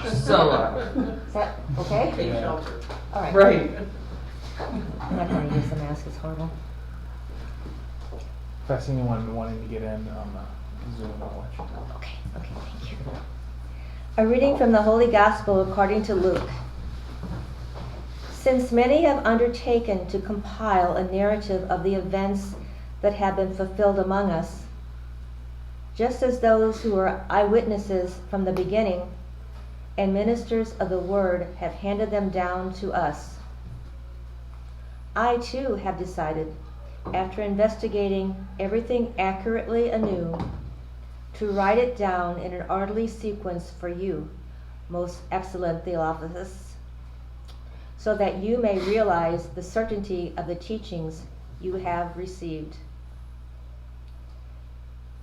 So, Is that okay? Take shelter. All right. right. I'm not going to use the mask. It's horrible. If I see anyone wanting to get in on Zoom, I'll let you know. Okay, thank you. A reading from the Holy Gospel according to Luke. Since many have undertaken to compile a narrative of the events that have been fulfilled among us, just as those who were eyewitnesses from the beginning and ministers of the word have handed them down to us, I too have decided, after investigating everything accurately anew, to write it down in an orderly sequence for you, most excellent Theophilus, so that you may realize the certainty of the teachings you have received.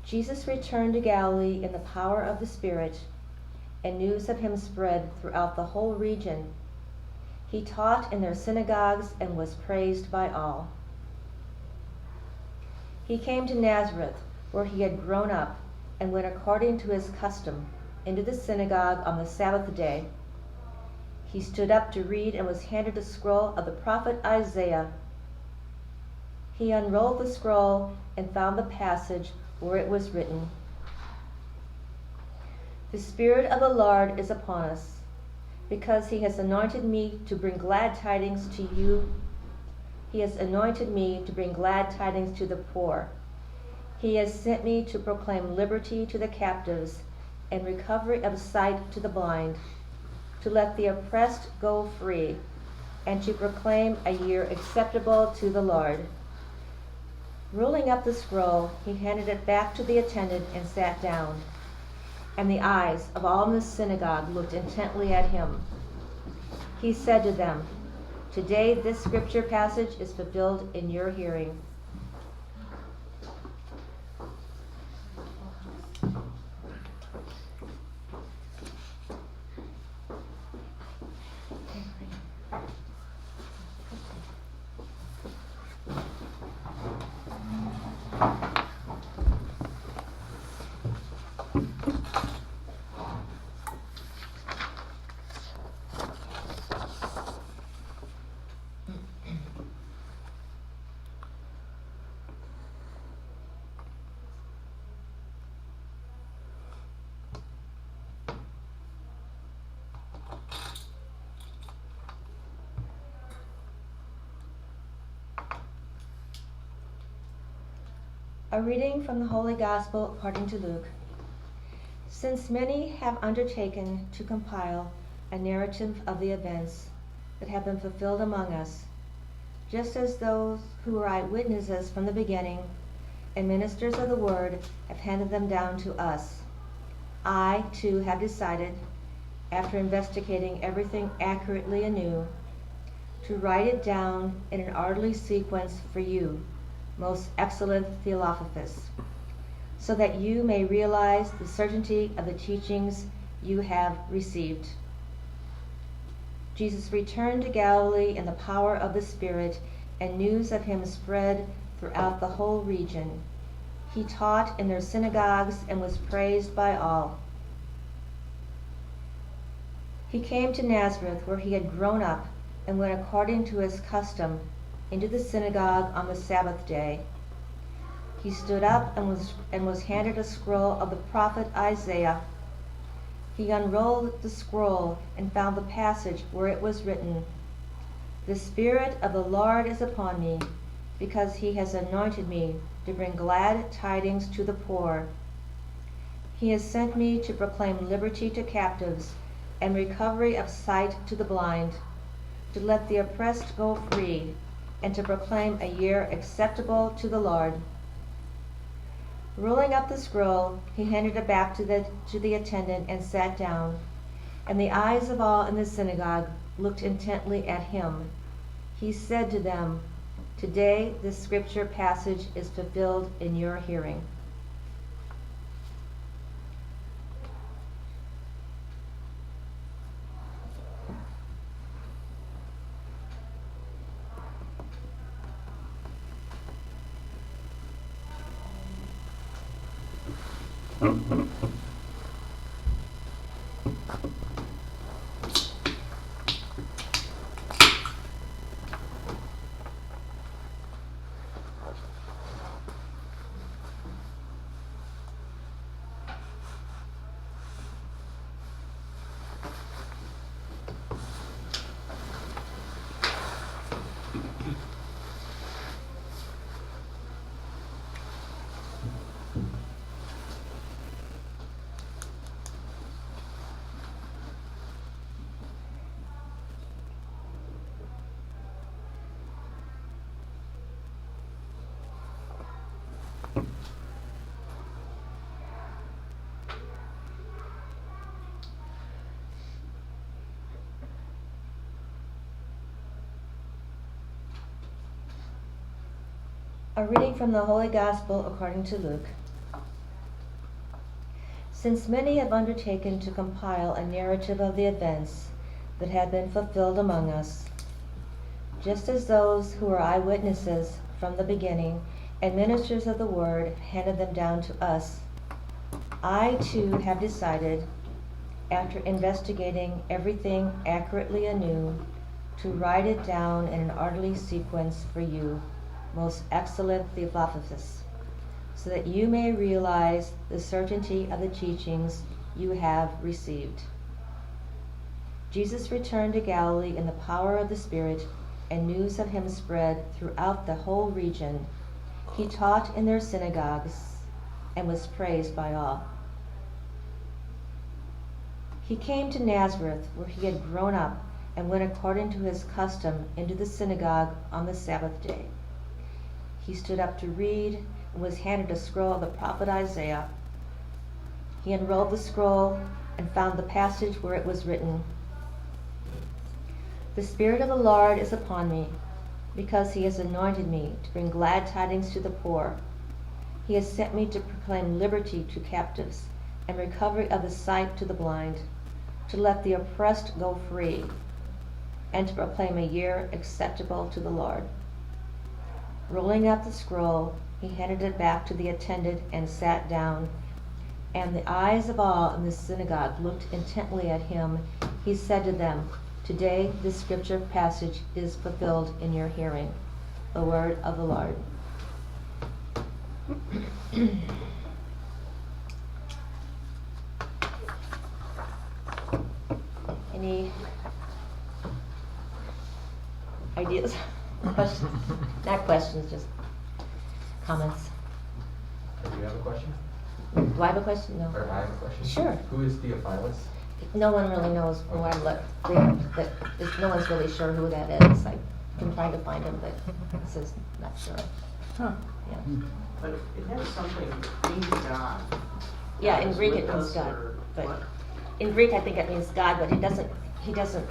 Jesus returned to Galilee in the power of the Spirit, and news of him spread throughout the whole region. He taught in their synagogues and was praised by all. He came to Nazareth, where he had grown up, and went according to his custom into the synagogue on the Sabbath day. He stood up to read and was handed a scroll of the prophet Isaiah. He unrolled the scroll and found the passage where it was written, "The Spirit of the Lord is upon us, because he has anointed me to bring glad tidings to you. He has anointed me to bring glad tidings to the poor. He has sent me to proclaim liberty to the captives and recovery of sight to the blind, to let the oppressed go free, and to proclaim a year acceptable to the Lord." Rolling up the scroll, he handed it back to the attendant and sat down. And the eyes of all in the synagogue looked intently at him. He said to them, "Today this scripture passage is fulfilled in your hearing." A reading from the Holy Gospel according to Luke. Since many have undertaken to compile a narrative of the events that have been fulfilled among us, just as those who were eyewitnesses from the beginning and ministers of the word have handed them down to us, I too have decided, after investigating everything accurately anew, to write it down in an orderly sequence for you, most excellent Theophilus, so that you may realize the certainty of the teachings you have received. Jesus returned to Galilee in the power of the Spirit, and news of him spread throughout the whole region. He taught in their synagogues and was praised by all. He came to Nazareth, where he had grown up, and went according to his custom into the synagogue on the Sabbath day. He stood up and was handed a scroll of the prophet Isaiah. He unrolled the scroll and found the passage where it was written, "The Spirit of the Lord is upon me, because he has anointed me to bring glad tidings to the poor. He has sent me to proclaim liberty to captives and recovery of sight to the blind, to let the oppressed go free, and to proclaim a year acceptable to the Lord." Rolling up the scroll, he handed it back to the attendant and sat down, and the eyes of all in the synagogue looked intently at him. He said to them, "Today this scripture passage is fulfilled in your hearing." A reading from the Holy Gospel according to Luke. Since many have undertaken to compile a narrative of the events that have been fulfilled among us, just as those who are eyewitnesses from the beginning and ministers of the word handed them down to us, I too have decided, after investigating everything accurately anew, to write it down in an orderly sequence for you, most excellent Theophilus, so that you may realize the certainty of the teachings you have received. Jesus returned to Galilee in the power of the Spirit, and news of him spread throughout the whole region. He taught in their synagogues and was praised by all. He came to Nazareth, where he had grown up, and went according to his custom into the synagogue on the Sabbath day. He stood up to read and was handed a scroll of the prophet Isaiah. He unrolled the scroll and found the passage where it was written, "The Spirit of the Lord is upon me, because he has anointed me to bring glad tidings to the poor. He has sent me to proclaim liberty to captives and recovery of the sight to the blind, to let the oppressed go free, and to proclaim a year acceptable to the Lord." Rolling up the scroll, he handed it back to the attendant and sat down. And the eyes of all in the synagogue looked intently at him. He said to them, "Today this scripture passage is fulfilled in your hearing." The word of the Lord. Any ideas? Questions? Not questions, just comments. Do you have a question? Do I have a question? No. Or I have a question? Sure. Who is Theophilus? No one really knows from what I looked. No one's really sure who that is. I've been trying to find him, but it says not sure. Huh. Yeah. But it has something, means God. Yeah, in Is Greek with it means us God. or But what? in Greek I think it means God, but he doesn't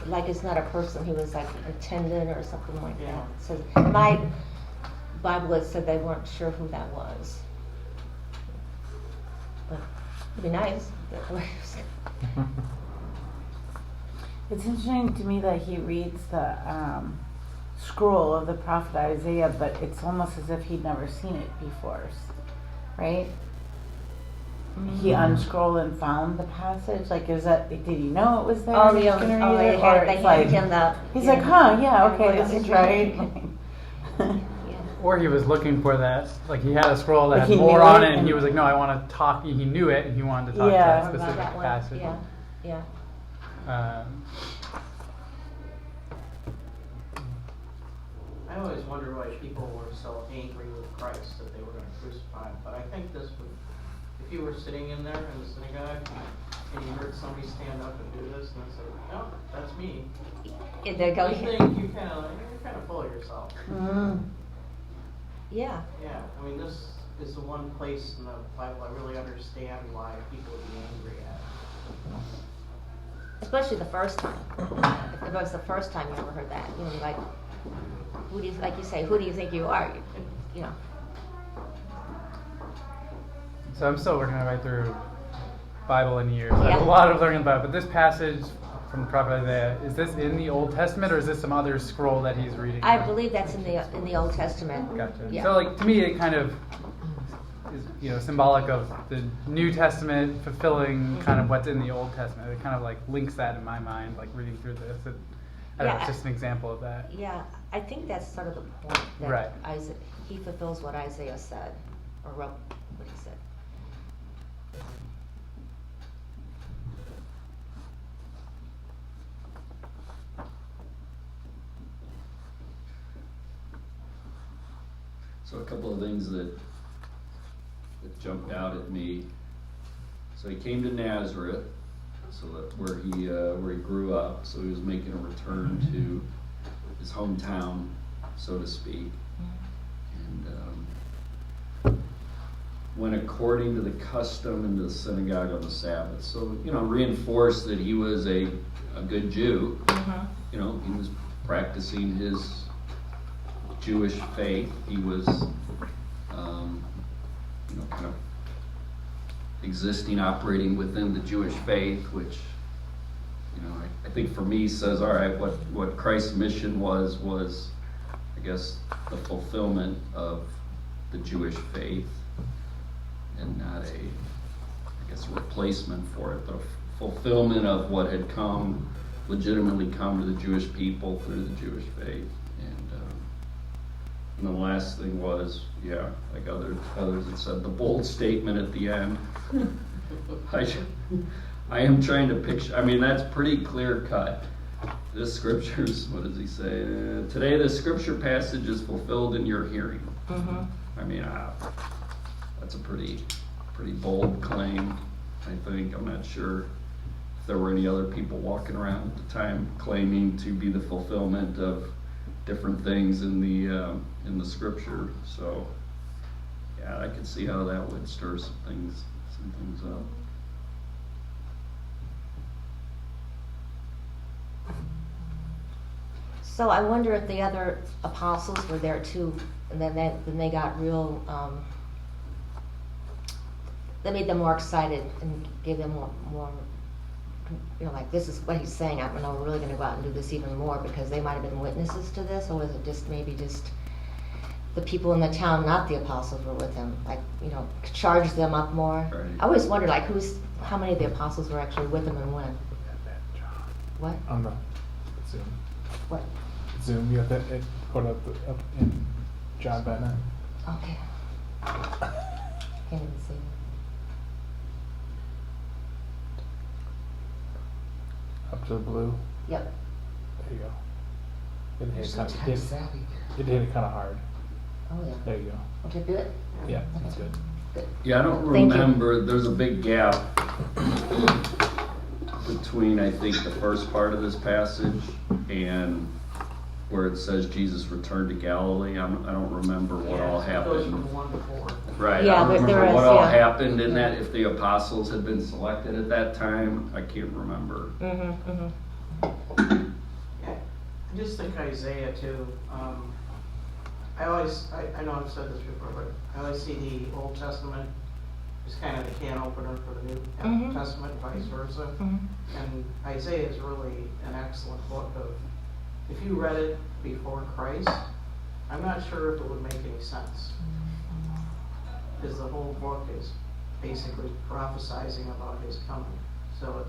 like it's not a person. He was like an attendant or something like Yeah. that. So in my Bible it said they weren't sure who that was. But it'd be nice. It's interesting to me that he reads the scroll of the prophet Isaiah, but it's almost as if he'd never seen it before, right? He unscrolled and found the passage. Like, is that? Did he know it was there? Oh, and he yeah. was gonna Oh, read they it? had, Or they it's handed like, him the. he's like, huh? Yeah, okay, Yeah, this is yeah. right. Yeah. Or he was looking for that, like he had a scroll that Like had he more knew on it it, and he and- was like, no, I want to talk. He knew it, and he wanted to talk Yeah. to that More about specific that one. passage. Yeah. I always wonder why people were so angry with Christ that they were going to crucify him. But I think this would, if you were sitting in there in the synagogue and you heard somebody stand up and do this and say, "No, that's me," Yeah, they go. you think you're kind of full of yourself. Yeah. Yeah, I mean, this is the one place in the Bible I really understand why people would be angry at it. Especially the first time. If it was the first time you ever heard that, you know, like, who do you, like you say, who do you think you are? You know. So I'm still working my way through Bible in years. I have Yeah. a lot of learning about it, but this passage from the prophet Isaiah, is this in the Old Testament or is this some other scroll that he's reading? I believe that's in the Old Testament. Gotcha. Yeah. So like to me it kind of is symbolic of the New Testament fulfilling kind of what's in the Old Testament. It kind of like links that in my mind, like reading through this. I don't know, it's just an example of that. Yeah, I think that's sort of the point. That Right. He fulfills what Isaiah said, or wrote what he said. So a couple of things that jumped out at me. So he came to Nazareth, so that's where he grew up. So he was making a return to his hometown, so to speak. And went according to the custom into the synagogue on the Sabbath. So, reinforced that he was a good Jew. He was practicing his Jewish faith. He was, kind of existing, operating within the Jewish faith, which, I think for me says, all right, what Christ's mission was, I guess, the fulfillment of the Jewish faith, and not a replacement for it, but a fulfillment of what had legitimately come to the Jewish people through the Jewish faith. And the last thing was, like others had said, the bold statement at the end. I am trying to picture, that's pretty clear cut. This scripture's, what does he say? Today the scripture passage is fulfilled in your hearing. That's a pretty bold claim, I think. I'm not sure if there were any other people walking around at the time claiming to be the fulfillment of different things in the scripture. So, I could see how that would stir some things up. So I wonder if the other apostles were there too, and then they got real. They made them more excited and gave them more. Like, this is what he's saying. I don't know. We're really going to go out and do this even more, because they might have been witnesses to this, or was it just maybe the people in the town, not the apostles, were with him? Like, charge them up more. Right. I always wondered, like, how many of the apostles were actually with him and when? What? On the Zoom. What? Zoom, you have to put up in John Bennett. Okay. Can't even see it. Up to the blue. Yep. There you go. It You're hit, so kind tech savvy. it hit it kind of hard. Oh yeah. There you go. Okay, do it. Yeah, that's good. Good. Yeah, I don't Thank you. remember. There's a big gap between, I think, the first part of this passage and where it says Jesus returned to Galilee. I don't remember what all It goes happened. from 1 to 4. Right. Yeah, I don't there remember is, what all yeah. happened in that. If the apostles had been selected at that time, I can't remember. Yeah, I just think Isaiah too. I know I've said this before, but I always see the Old Testament as kind of the can opener for the New Testament, vice versa. And Isaiah is really an excellent book of, if you read it before Christ, I'm not sure if it would make any sense. Because the whole book is basically prophesizing about his coming. So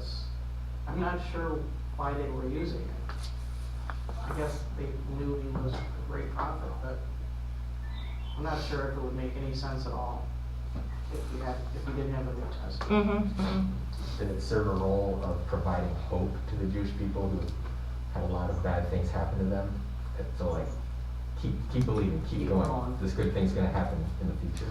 I'm not sure why they were using it. I guess they knew he was a great prophet, but I'm not sure if it would make any sense at all if we didn't have a New Testament. Did it serve a role of providing hope to the Jewish people who had a lot of bad things happen to them? So, like, keep believing, keep going. going. This good thing's going to happen in the future.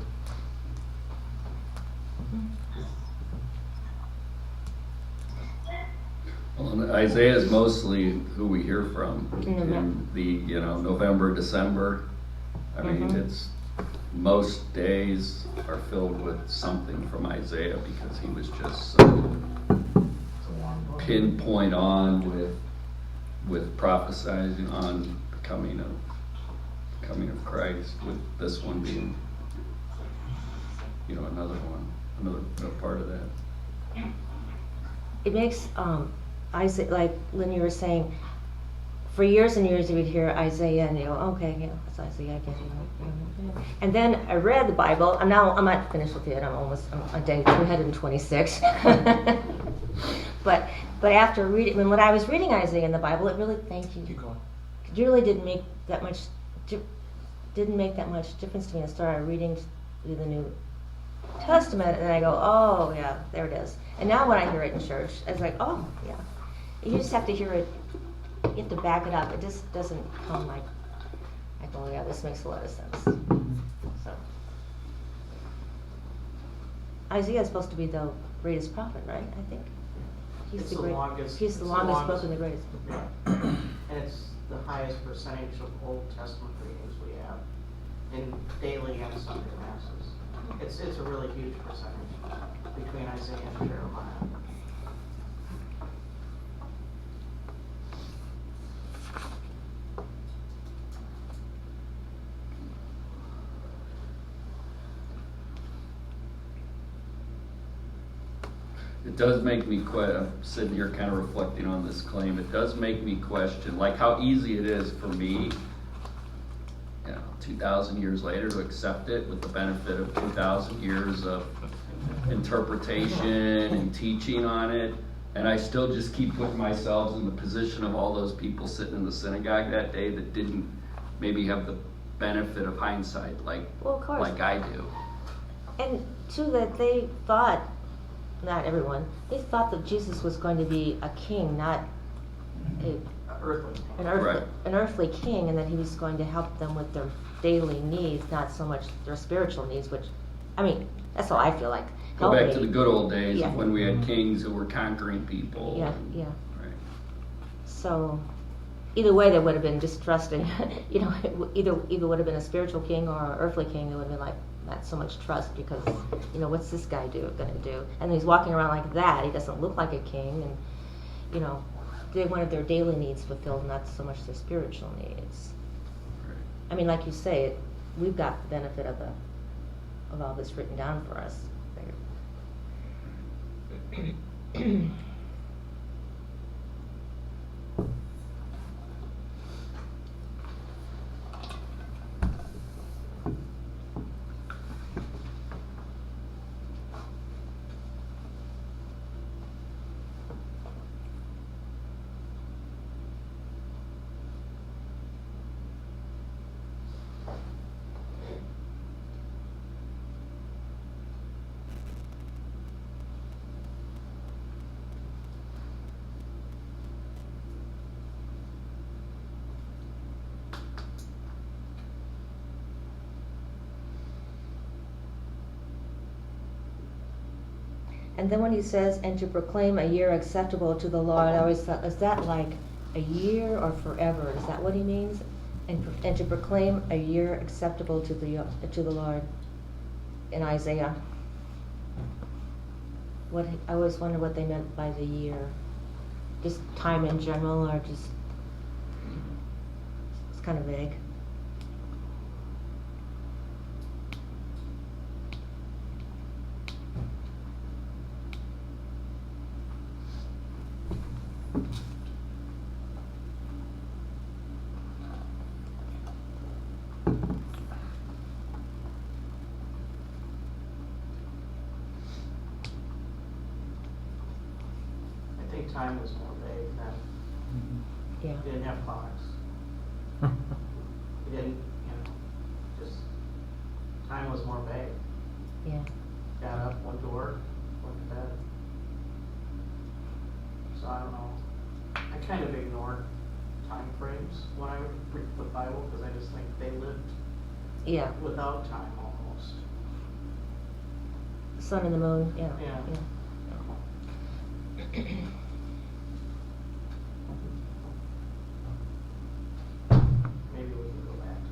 Well, Isaiah is mostly who we hear from Mhm. in the November, December. I mean, it's most days are filled with something from Isaiah because he was just so It's a long book. pinpoint on with prophesying on the coming of Christ. With this one being, another part of that. It makes Isaiah, like when you were saying, for years and years you would hear Isaiah and you go, okay, yeah, it's Isaiah, I get it. And then I read the Bible. I'm not finished with it. I'm on day 326. But after reading, when I was reading Isaiah in the Bible, it really, thank you. Keep going. It really didn't make that much difference to me. I started reading through the New Testament, and I go, oh yeah, there it is. And now when I hear it in church, it's like, oh yeah. You just have to hear it. You have to back it up. It just doesn't come like, oh yeah, this makes a lot of sense. So Isaiah is supposed to be the greatest prophet, right? I think It's the longest- He's the it's the longest book longest. and the greatest. Yeah. And it's the highest percentage of Old Testament readings we have in daily and Sunday masses. It's a really huge percentage between Isaiah and Jeremiah. It does make me I'm sitting here kind of reflecting on this claim. It does make me question, like, how easy it is for me, 2,000 years later, to accept it with the benefit of 2,000 years of interpretation and teaching on it. And I still just keep putting myself in the position of all those people sitting in the synagogue that day that didn't maybe have the benefit of hindsight like I do. And too, that they thought, not everyone, they thought that Jesus was going to be a king, not an earthly king, and that he was going to help them with their daily needs, not so much their spiritual needs, which, I mean, that's how I feel like. Go back to the good old days Yeah. of when we had kings who were conquering people. Yeah, and- yeah. Right. So, either way, they would have been distrusting. Either would have been a spiritual king or an earthly king. It would have been like not so much trust because, what's this guy going to do? And he's walking around like that. He doesn't look like a king, and they wanted their daily needs fulfilled, not so much their spiritual needs. Right. I mean, like you say, we've got the benefit of all this written down for us. And then when he says, and to proclaim a year acceptable to the Lord, I always thought, is that like a year or forever? Is that what he means? And to proclaim a year acceptable to the Lord in Isaiah. I always wonder what they meant by the year. Just time in general, or just, it's kind of vague. I think time was more vague then. Yeah. You didn't have clocks. You didn't, just, time was more vague. Yeah. Got up, went to work, went to bed. So I don't know. I kind of ignored time frames when I would read the Bible because I just think they lived Yeah. without time almost. The sun and the moon. Yeah. Yeah. Maybe we can go back to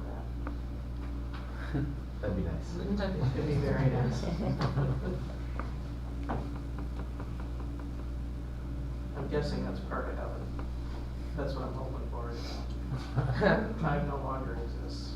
that. That'd be nice. It'd be very nice. I'm guessing that's part of heaven. That's what I'm hoping for. Time no longer exists.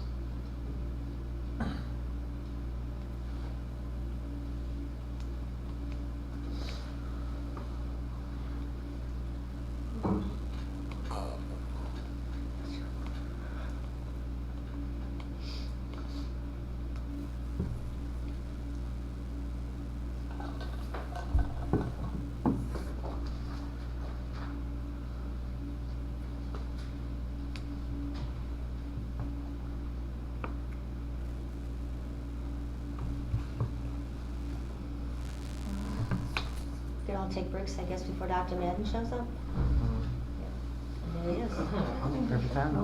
Could all take breaks, I guess, before Dr. Madden shows up? Yeah. And there he is. Perfect time.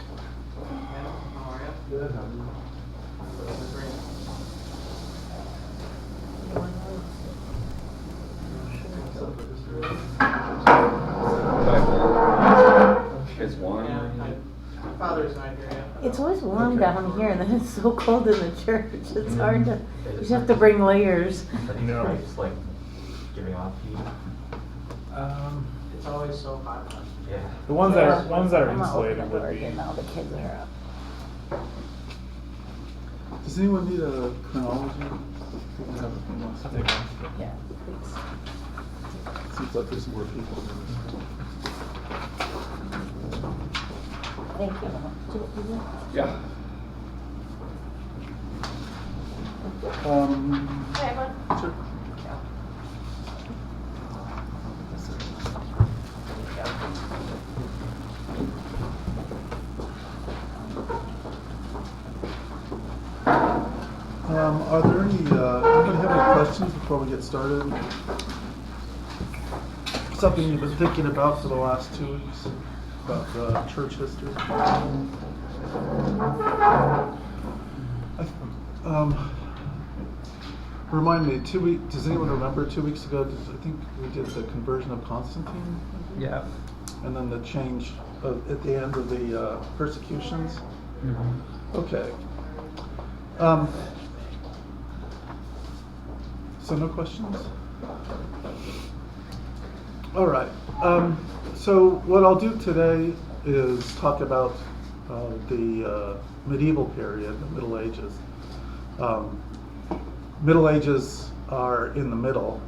How are you? Good. What's the drink? What's up with this It's warm. Yeah, my father's not here yet. It's always warm down here, and then it's so cold in the church. It's hard to. You just have to bring layers. Are these like just like giving off heat? It's always so hot. Yeah. The ones that are I'm not opening insulated the door would be. again. Now the kids are up. Does anyone need a chronology? We have I'll take one. Yeah, please. Seems like there's more people. Thank you. Yeah. Sure. Are there any, anybody have any questions before we get started? Something you've been thinking about for the last 2 weeks about church history? Remind me, does anyone remember 2 weeks ago, I think we did the conversion of Constantine? Yeah. And then the change at the end of the persecutions? Mm-hmm. Okay. So no questions? All right. So what I'll do today is talk about the medieval period, the Middle Ages. Middle Ages are in the middle.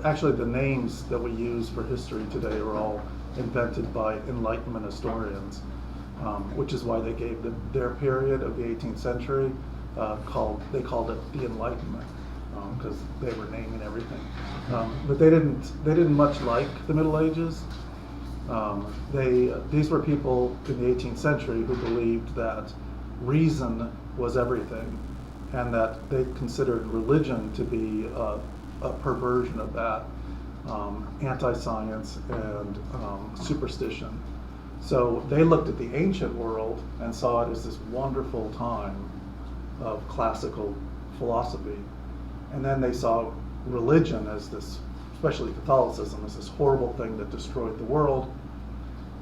Actually, the names that we use for history today are all invented by Enlightenment historians, which is why they gave their period of the 18th century they called it the Enlightenment, because they were naming everything. But they didn't much like the Middle Ages. These were people in the 18th century who believed that reason was everything, and that they considered religion to be a perversion of that, anti-science and superstition. So they looked at the ancient world and saw it as this wonderful time of classical philosophy. And then they saw religion as this, especially Catholicism, as this horrible thing that destroyed the world.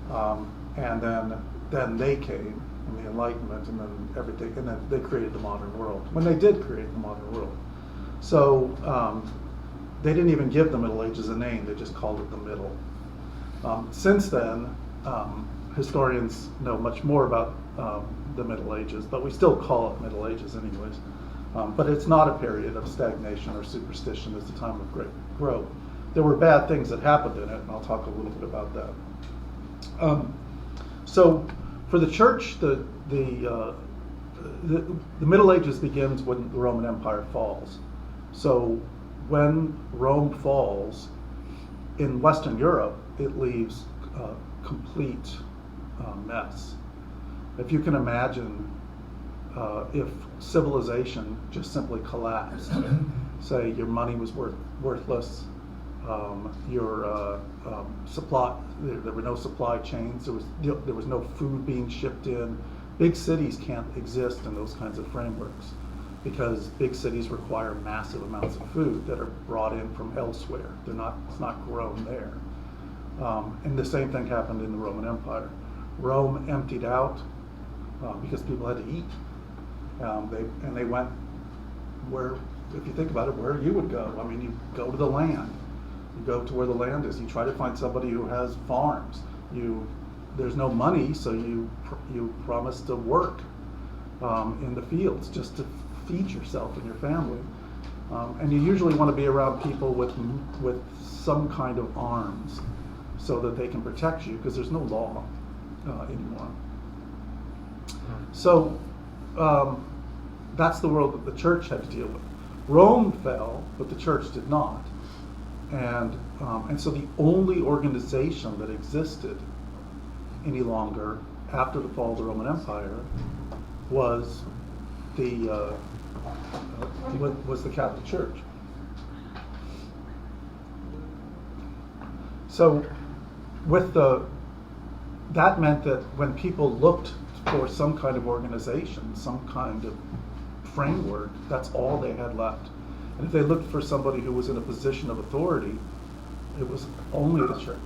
And then they came in the Enlightenment, and then everything, and then they created the modern world. When they did create the modern world. So they didn't even give the Middle Ages a name, they just called it the Middle. Since then, historians know much more about the Middle Ages, but we still call it Middle Ages anyways. But it's not a period of stagnation or superstition, it's a time of great growth. There were bad things that happened in it, and I'll talk a little bit about that. So for the church, the Middle Ages begins when the Roman Empire falls. So when Rome falls, in Western Europe, it leaves a complete mess. If you can imagine if civilization just simply collapsed, say your money was worthless, your supply, there were no supply chains, there was no food being shipped in. Big cities can't exist in those kinds of frameworks because big cities require massive amounts of food that are brought in from elsewhere. It's not grown there. And the same thing happened in the Roman Empire. Rome emptied out because people had to eat. They went where, if you think about it, where you would go. I mean, you go to the land. You go to where the land is. You try to find somebody who has farms. There's no money, so you promise to work in the fields just to feed yourself and your family. And you usually want to be around people with some kind of arms so that they can protect you, because there's no law anymore. So that's the world that the church had to deal with. Rome fell, but the church did not. And so the only organization that existed any longer after the fall of the Roman Empire was the Catholic Church. So that meant that when people looked for some kind of organization, some kind of framework, that's all they had left. And if they looked for somebody who was in a position of authority, it was only the church.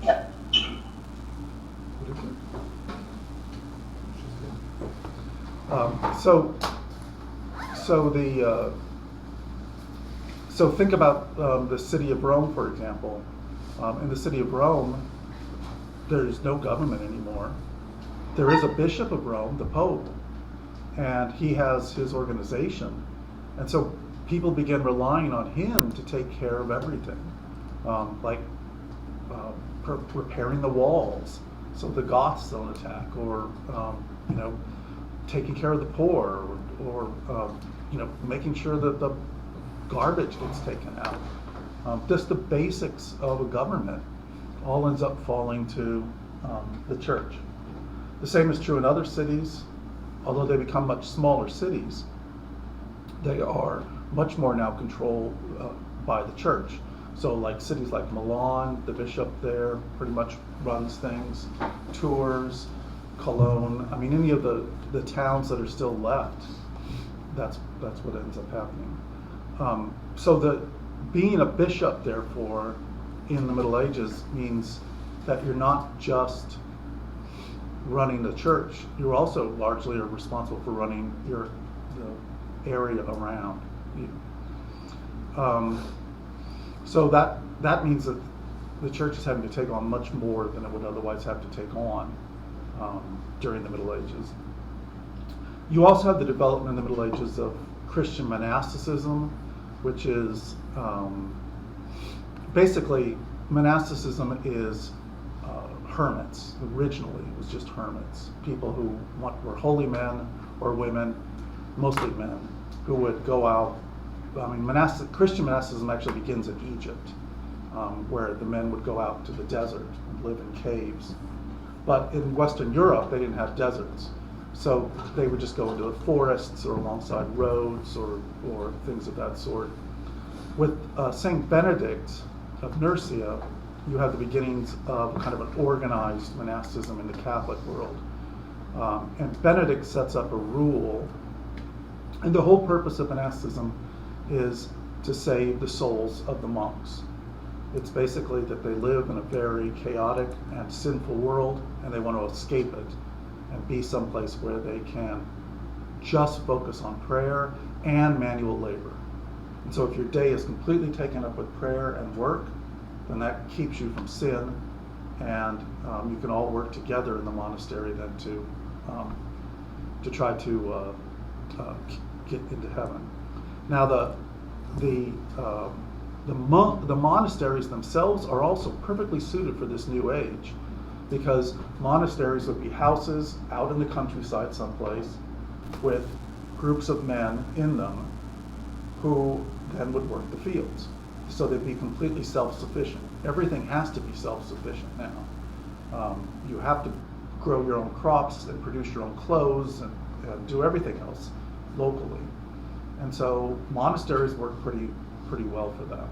What is it? So think about the city of Rome, for example. In the city of Rome, there's no government anymore. There is a bishop of Rome, the Pope, and he has his organization. And so people began relying on him to take care of everything, like repairing the walls so the Goths don't attack, or taking care of the poor, or making sure that the garbage gets taken out. Just the basics of a government all ends up falling to the church. The same is true in other cities. Although they become much smaller cities, they are much more now controlled by the church. So like cities like Milan, the bishop there pretty much runs things. Tours, Cologne, I mean any of the towns that are still left, that's what ends up happening. So being a bishop, therefore, in the Middle Ages means that you're not just running the church, you're also largely responsible for running the area around you. So that means that the church is having to take on much more than it would otherwise have to take on during the Middle Ages. You also have the development in the Middle Ages of Christian monasticism, which is basically monasticism is hermits. Originally, it was just hermits, people who were holy men or women, mostly men, who would go out. I mean, Christian monasticism actually begins in Egypt, where the men would go out to the desert and live in caves. But in Western Europe, they didn't have deserts, so they would just go into the forests or alongside roads or things of that sort. With Saint Benedict of Nursia, you have the beginnings of kind of an organized monasticism in the Catholic world. And Benedict sets up a rule, and the whole purpose of monasticism is to save the souls of the monks. It's basically that they live in a very chaotic and sinful world, and they want to escape it and be someplace where they can just focus on prayer and manual labor. And so if your day is completely taken up with prayer and work, then that keeps you from sin, and you can all work together in the monastery then to try to get into heaven. Now the monasteries themselves are also perfectly suited for this new age, because monasteries would be houses out in the countryside someplace with groups of men in them who then would work the fields. So they'd be completely self-sufficient. Everything has to be self-sufficient now. You have to grow your own crops and produce your own clothes and do everything else locally. And so monasteries work pretty well for that.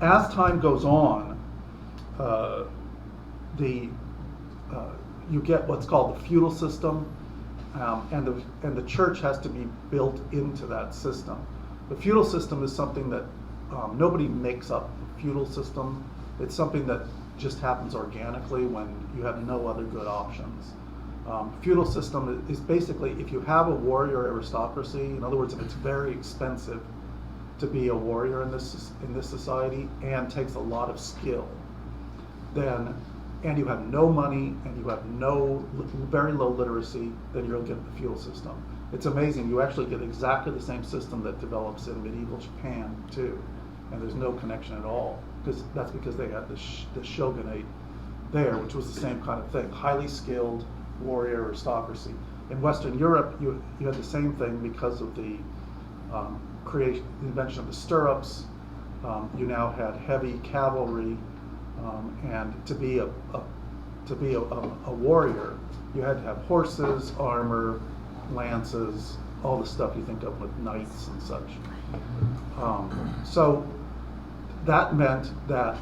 As time goes on, you get what's called the feudal system, and the church has to be built into that system. The feudal system is something that nobody makes up. The feudal system, it's something that just happens organically when you have no other good options. Feudal system is basically if you have a warrior aristocracy. In other words, if it's very expensive to be a warrior in this society and takes a lot of skill, and you have no money and you have very low literacy, then you'll get the feudal system. It's amazing. You actually get exactly the same system that develops in medieval Japan too, and there's no connection at all, because that's because they had the shogunate there, which was the same kind of thing, highly skilled warrior aristocracy. In Western Europe, you had the same thing because of the invention of the stirrups. You now had heavy cavalry, and to be a warrior, you had to have horses, armor, lances, all the stuff you think of with knights and such. So that meant that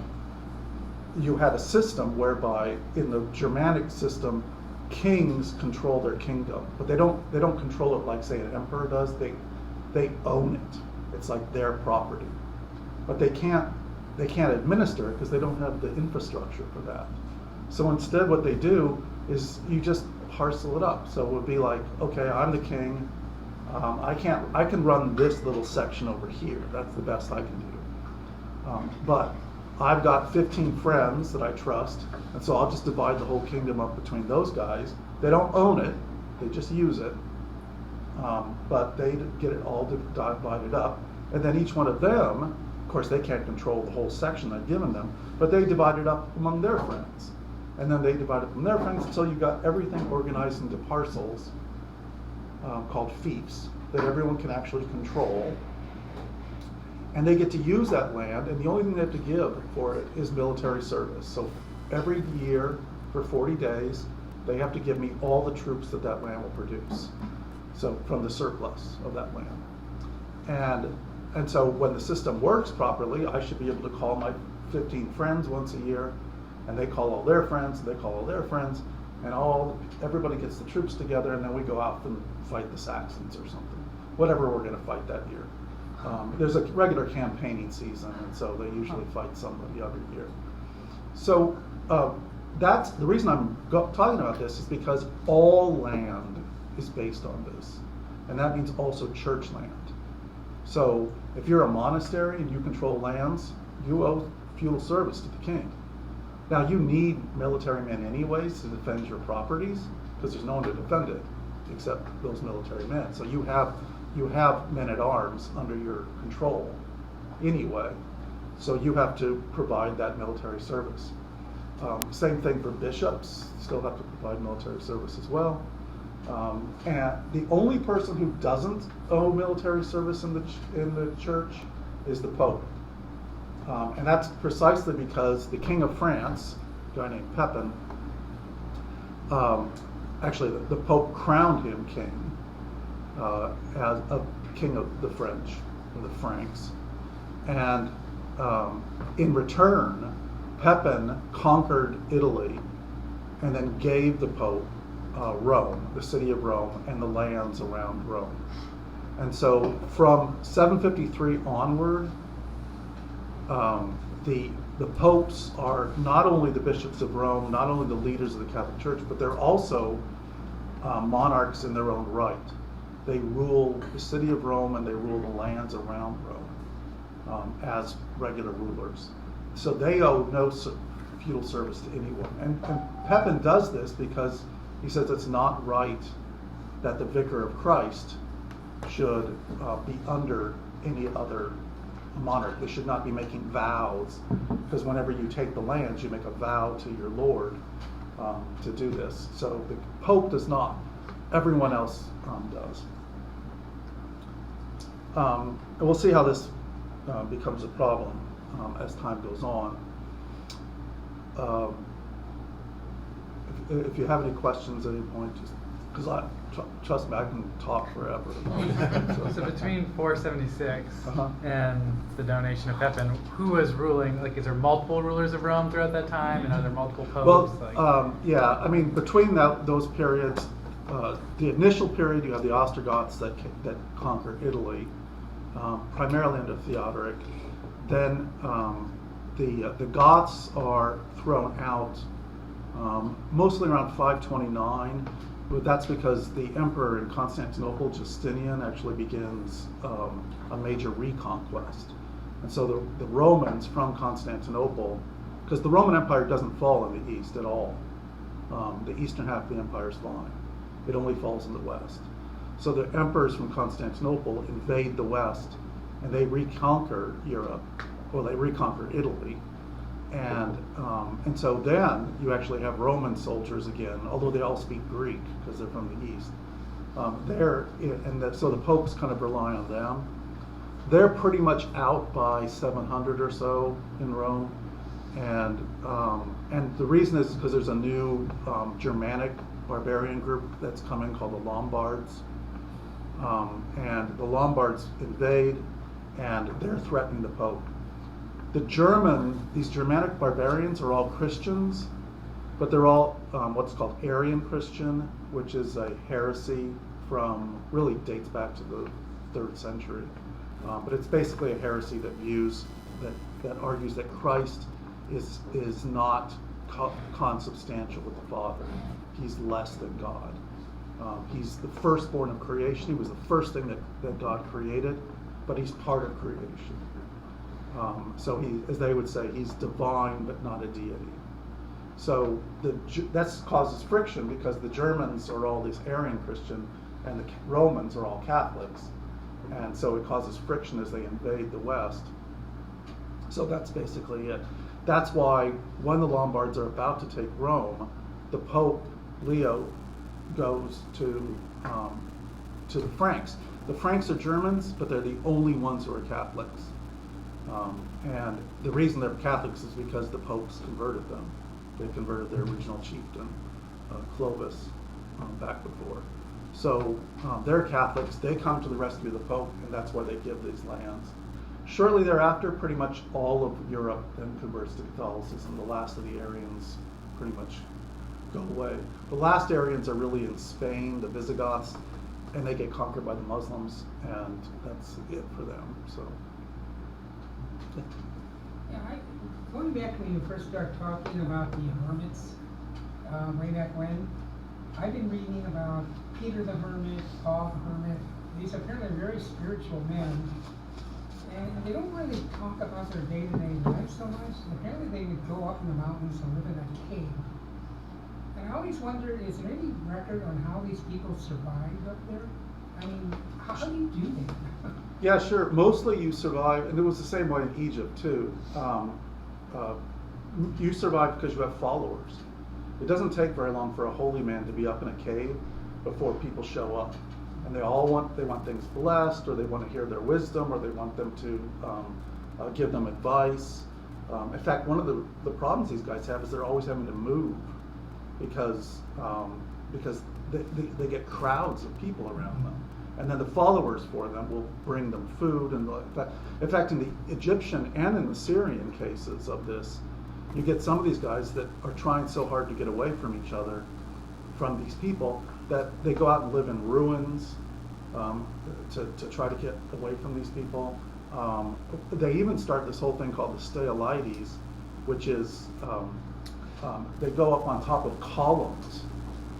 you had a system whereby in the Germanic system, kings control their kingdom, but they don't control it like, say, an emperor does. They own it. It's like their property. But they can't administer it because they don't have the infrastructure for that. So instead what they do is you just parcel it up. So it would be like, okay, I'm the king. I can run this little section over here. That's the best I can do. But I've got 15 friends that I trust, and so I'll just divide the whole kingdom up between those guys. They don't own it, they just use it, but they get it all divided up. And then each one of them, of course they can't control the whole section I've given them, but they divide it up among their friends. And then they divide it from their friends until you've got everything organized into parcels called fiefs that everyone can actually control. And they get to use that land, and the only thing they have to give for it is military service. So every year for 40 days, they have to give me all the troops that land will produce. So from the surplus of that land. And so when the system works properly, I should be able to call my 15 friends once a year, and they call all their friends, and they call all their friends, and everybody gets the troops together, and then we go out and fight the Saxons or something. Whatever we're going to fight that year. There's a regular campaigning season, and so they usually fight somebody every year. So that's the reason I'm talking about this, is because all land is based on this, and that means also church land. So if you're a monastery and you control lands, you owe feudal service to the king. Now you need military men anyways to defend your properties, because there's no one to defend it except those military men. So you have men-at-arms under your control anyway, so you have to provide that military service. Same thing for bishops, still have to provide military service as well. And the only person who doesn't owe military service in the church is the Pope. And that's precisely because the King of France, a guy named Pepin, actually the Pope crowned him king. As a king of the French, or the Franks. And in return, Pepin conquered Italy and then gave the Pope Rome, the city of Rome, and the lands around Rome. And so from 753 onward, the popes are not only the bishops of Rome, not only the leaders of the Catholic Church, but they're also monarchs in their own right. They rule the city of Rome and they rule the lands around Rome as regular rulers. So they owe no feudal service to anyone. And Pepin does this because he says it's not right that the vicar of Christ should be under any other monarch. They should not be making vows, because whenever you take the lands, you make a vow to your Lord to do this. So the Pope does not. Everyone else does. And we'll see how this becomes a problem as time goes on. If you have any questions at any point, just because trust me, I can talk forever. So between 476 and the donation of Pepin, who was ruling? Like, is there multiple rulers of Rome throughout that time, and are there multiple popes? Well, yeah. I mean, between those periods, the initial period, you have the Ostrogoths that conquer Italy, primarily under Theodoric. Then the Goths are thrown out mostly around 529. But that's because the emperor in Constantinople, Justinian, actually begins a major reconquest. And so the Romans from Constantinople, because the Roman Empire doesn't fall in the east at all. The eastern half of the empire is fine. It only falls in the west. So the emperors from Constantinople invade the west, and they reconquer Europe, or they reconquer Italy. And so then you actually have Roman soldiers again, although they all speak Greek because they're from the east. So the popes kind of rely on them. They're pretty much out by 700 or so in Rome, and the reason is because there's a new Germanic barbarian group that's coming called the Lombards, and the Lombards invade, and they're threatening the Pope. These Germanic barbarians are all Christians, but they're all what's called Arian Christian, which is a heresy really dates back to the 3rd century. But it's basically a heresy that that argues that Christ is not consubstantial with the Father. He's less than God. He's the firstborn of creation. He was the first thing that God created, but he's part of creation. So as they would say, he's divine but not a deity. So that causes friction because the Germans are all this Arian Christian and the Romans are all Catholics. And so it causes friction as they invade the West. So that's basically it. That's why when the Lombards are about to take Rome, the Pope Leo goes to the Franks. The Franks are Germans, but they're the only ones who are Catholics. And the reason they're Catholics is because the popes converted them. They converted their original chieftain, Clovis, back before. So they're Catholics. They come to the rescue of the Pope, and that's why they give these lands. Shortly thereafter, pretty much all of Europe then converts to Catholicism. The last of the Arians pretty much go away. The last Arians are really in Spain, the Visigoths, and they get conquered by the Muslims, and that's it for them. So. Yeah, going back when you first started talking about the hermits, way back when, I've been reading about Peter the Hermit, Paul the Hermit. These apparently are very spiritual men, and they don't really talk about their day-to-day life so much. Apparently they would go up in the mountains and live in a cave. And I always wondered, is there any record on how these people survived up there? I mean, how do you do that? Yeah, sure. Mostly you survive, and it was the same way in Egypt too. You survive because you have followers. It doesn't take very long for a holy man to be up in a cave before people show up, and they want things blessed, or they want to hear their wisdom, or they want them to give them advice. In fact, one of the problems these guys have is they're always having to move because they get crowds of people around them. And then the followers for them will bring them food. And in fact, in the Egyptian and in the Syrian cases of this, you get some of these guys that are trying so hard to get away from each other, from these people, that they go out and live in ruins to try to get away from these people. They even start this whole thing called the Staileides, which is they go up on top of columns.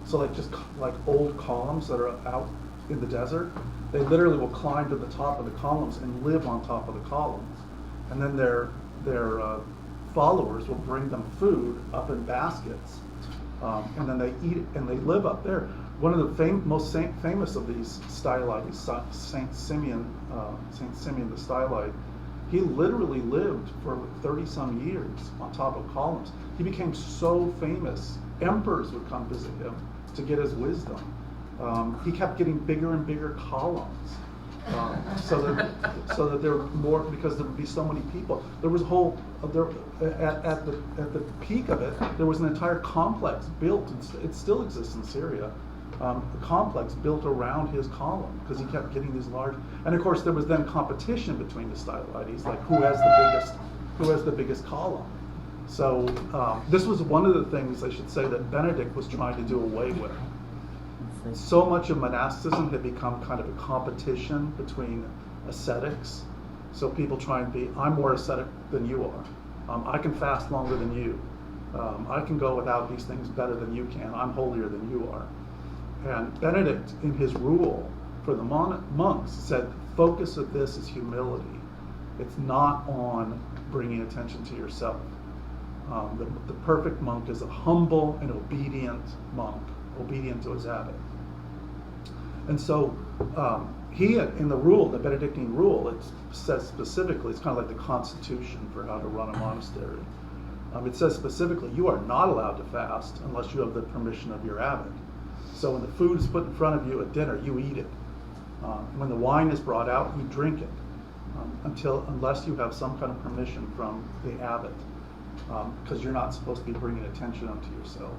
So like old columns that are out in the desert, they literally will climb to the top of the columns and live on top of the columns. And then their followers will bring them food up in baskets. And then they eat it and they live up there. One of the most famous of these Stylites, Saint Simeon the Stylite, he literally lived for 30-some years on top of columns. He became so famous, emperors would come visit him to get his wisdom. He kept getting bigger and bigger columns, so that there were more, because there would be so many people. There was a whole at the peak of it, there was an entire complex built. It still exists in Syria. A complex built around his column because he kept getting these large. And of course, there was then competition between the Stylites, like who has the biggest column. So this was one of the things, I should say, that Benedict was trying to do away with. So much of monasticism had become kind of a competition between ascetics. So people try and be, I'm more ascetic than you are. I can fast longer than you. I can go without these things better than you can. I'm holier than you are. And Benedict, in his rule for the monks, said, focus of this is humility. It's not on bringing attention to yourself. The perfect monk is a humble and obedient monk, obedient to his abbot. And so he, in the rule, the Benedictine Rule, it says specifically, it's kind of like the constitution for how to run a monastery. It says specifically, you are not allowed to fast unless you have the permission of your abbot. So when the food is put in front of you at dinner, you eat it. When the wine is brought out, you drink it, unless you have some kind of permission from the abbot, because you're not supposed to be bringing attention unto yourself.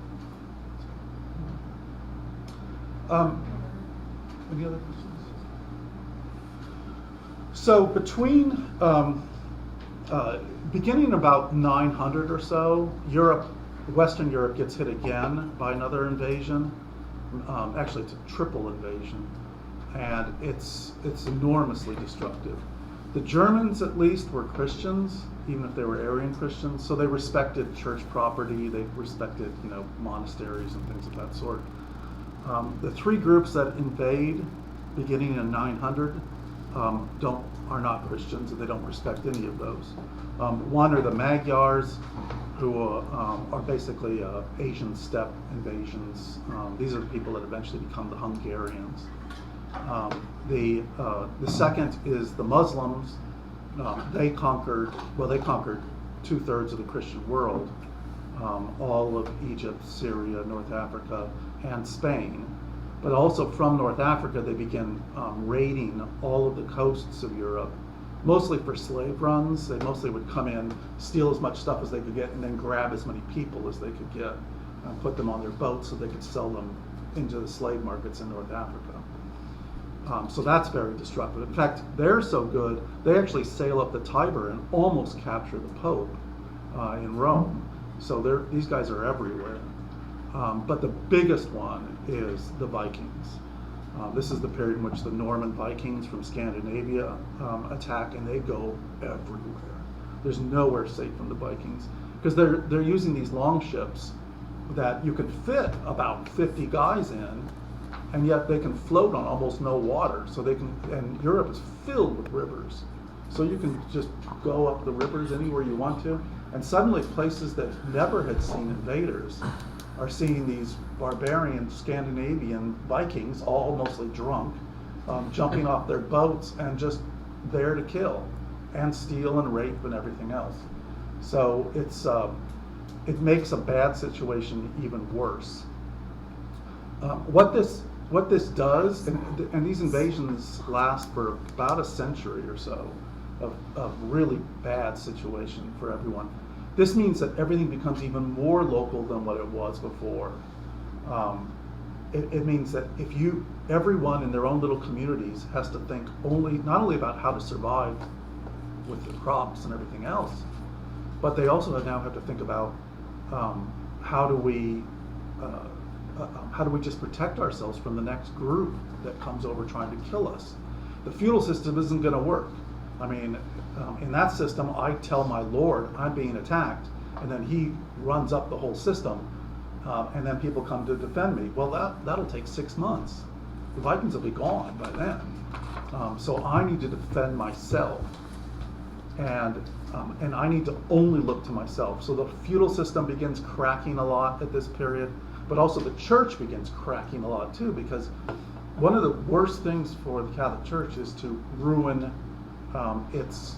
Any other questions? So between beginning about 900 or so, Western Europe gets hit again by another invasion. Actually, it's a triple invasion, and it's enormously destructive. The Germans, at least, were Christians, even if they were Arian Christians, so they respected church property, they respected, monasteries and things of that sort. The three groups that invade, beginning in 900, are not Christians, and they don't respect any of those. One are the Magyars, who are basically Asian steppe invasions. These are the people that eventually become the Hungarians. The second is the Muslims. They conquered 2/3 of the Christian world, all of Egypt, Syria, North Africa, and Spain. But also from North Africa, they began raiding all of the coasts of Europe, mostly for slave runs. They mostly would come in, steal as much stuff as they could get, and then grab as many people as they could get, and put them on their boats so they could sell them into the slave markets in North Africa. So that's very destructive. In fact, they're so good, they actually sail up the Tiber and almost capture the Pope in Rome. So these guys are everywhere. But the biggest one is the Vikings. This is the period in which the Norman Vikings from Scandinavia attack, and they go everywhere. There's nowhere safe from the Vikings, because they're using these long ships that you can fit about 50 guys in, and yet they can float on almost no water. So and Europe is filled with rivers. So you can just go up the rivers anywhere you want to, and suddenly places that never had seen invaders are seeing these barbarian Scandinavian Vikings, all mostly drunk, jumping off their boats and just there to kill and steal and rape and everything else. So it makes a bad situation even worse. What this does, and these invasions last for about a century or so of really bad situation for everyone. This means that everything becomes even more local than what it was before. It means that everyone in their own little communities has to think not only about how to survive with the crops and everything else, but they also now have to think about how do we just protect ourselves from the next group that comes over trying to kill us. The feudal system isn't going to work. I mean, in that system, I tell my lord I'm being attacked, and then he runs up the whole system, and then people come to defend me. Well, that'll take 6 months. The Vikings will be gone by then. So I need to defend myself, and I need to only look to myself. So the feudal system begins cracking a lot at this period, but also the church begins cracking a lot too, because one of the worst things for the Catholic Church is to ruin its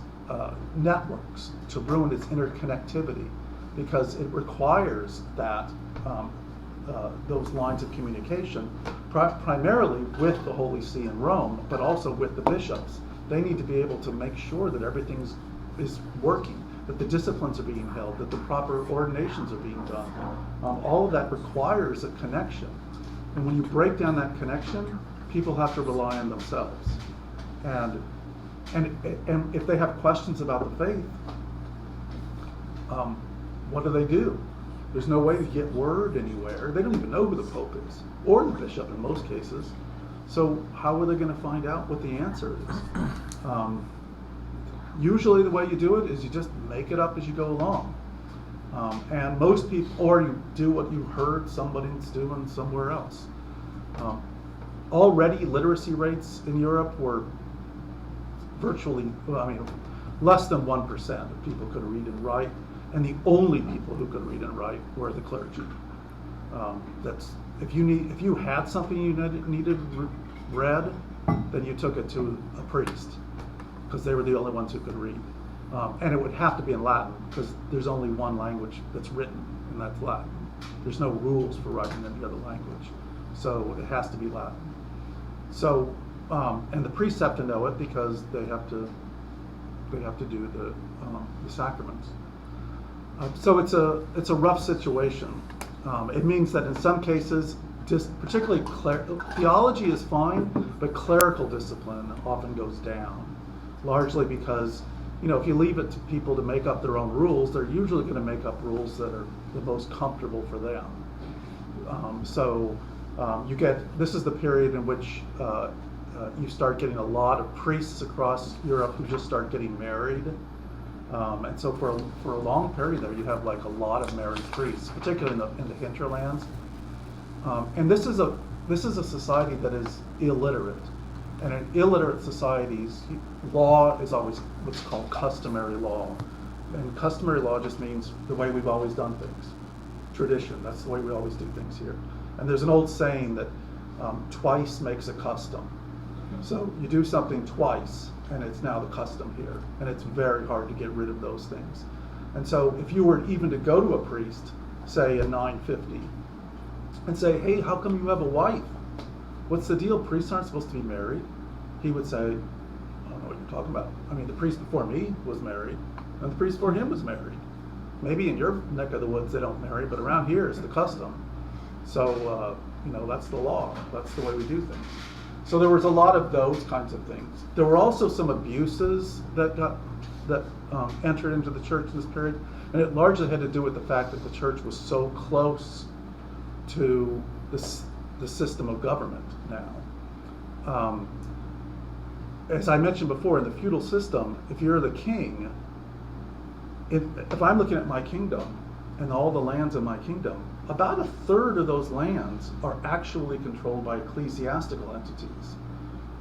networks, to ruin its interconnectivity, because it requires that those lines of communication, primarily with the Holy See in Rome, but also with the bishops. They need to be able to make sure that everything is working, that the disciplines are being held, that the proper ordinations are being done. All of that requires a connection. And when you break down that connection, people have to rely on themselves. And if they have questions about the faith, what do? There's no way to get word anywhere. They don't even know who the Pope is, or the bishop in most cases. So how are they going to find out what the answer is? Usually the way you do it is you just make it up as you go along. And most people, or you do what you heard somebody's doing somewhere else. Already literacy rates in Europe were virtually, less than 1% of people could read and write, and the only people who could read and write were the clergy. If you had something you needed read, then you took it to a priest, because they were the only ones who could read. And it would have to be in Latin, because there's only one language that's written, and that's Latin. There's no rules for writing any other language, so it has to be Latin. So, and the priests have to know it, because they have to do the sacraments. So it's a rough situation. It means that in some cases, particularly theology is fine, but clerical discipline often goes down, largely because, if you leave it to people to make up their own rules, they're usually going to make up rules that are the most comfortable for them. This is the period in which you start getting a lot of priests across Europe who just start getting married. And so for a long period there, you have like a lot of married priests, particularly in the hinterlands. And this is a society that is illiterate. And in illiterate societies, law is always what's called customary law. And customary law just means the way we've always done things. Tradition, that's the way we always do things here. And there's an old saying that twice makes a custom. So you do something twice, and it's now the custom here. And it's very hard to get rid of those things. And so if you were even to go to a priest, say in 950, and say, hey, how come you have a wife? What's the deal? Priests aren't supposed to be married. He would say, I don't know what you're talking about. I mean, the priest before me was married, and the priest before him was married. Maybe in your neck of the woods they don't marry, but around here it's the custom. So, that's the law. That's the way we do things. So there was a lot of those kinds of things. There were also some abuses that entered into the church in this period, and it largely had to do with the fact that the church was so close to the system of government now. As I mentioned before, in the feudal system, if you're the king, if I'm looking at my kingdom and all the lands in my kingdom, about a third of those lands are actually controlled by ecclesiastical entities,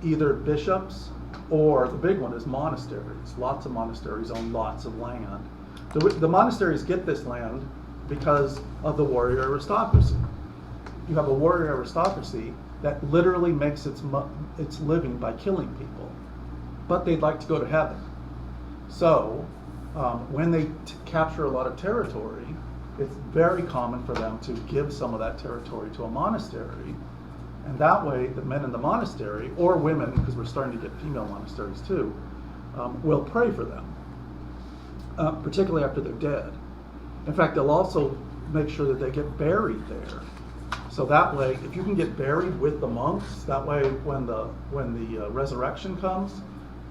either bishops or the big one is monasteries. Lots of monasteries own lots of land. The monasteries get this land because of the warrior aristocracy. You have a warrior aristocracy that literally makes its living by killing people, but they'd like to go to heaven. So when they capture a lot of territory, it's very common for them to give some of that territory to a monastery, and that way the men in the monastery, or women, because we're starting to get female monasteries too, will pray for them, particularly after they're dead. In fact, they'll also make sure that they get buried there. So that way, if you can get buried with the monks, that way when the resurrection comes,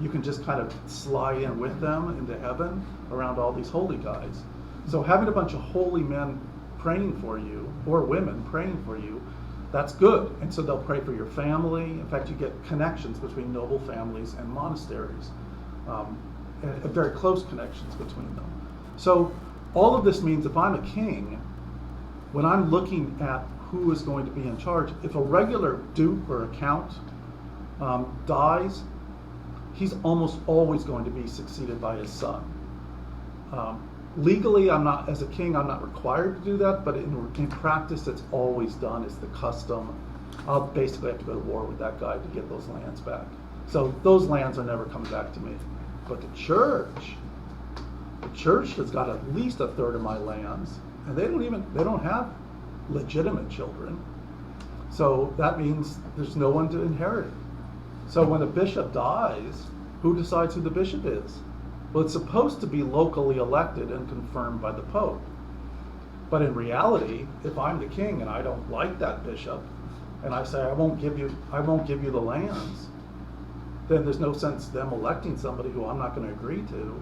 you can just kind of slide in with them into heaven around all these holy guys. So having a bunch of holy men praying for you, or women praying for you, that's good. And so they'll pray for your family. In fact, you get connections between noble families and monasteries, and very close connections between them. So all of this means if I'm a king, when I'm looking at who is going to be in charge, if a regular duke or a count dies, he's almost always going to be succeeded by his son. Legally, as a king, I'm not required to do that, but in practice, it's always done. It's the custom. I'll basically have to go to war with that guy to get those lands back. So those lands are never coming back to me. But the church has got at least a third of my lands, and they don't have legitimate children. So that means there's no one to inherit. So when a bishop dies, who decides who the bishop is? Well, it's supposed to be locally elected and confirmed by the Pope. But in reality, if I'm the king and I don't like that bishop, and I say I won't give you the lands, then there's no sense them electing somebody who I'm not going to agree to.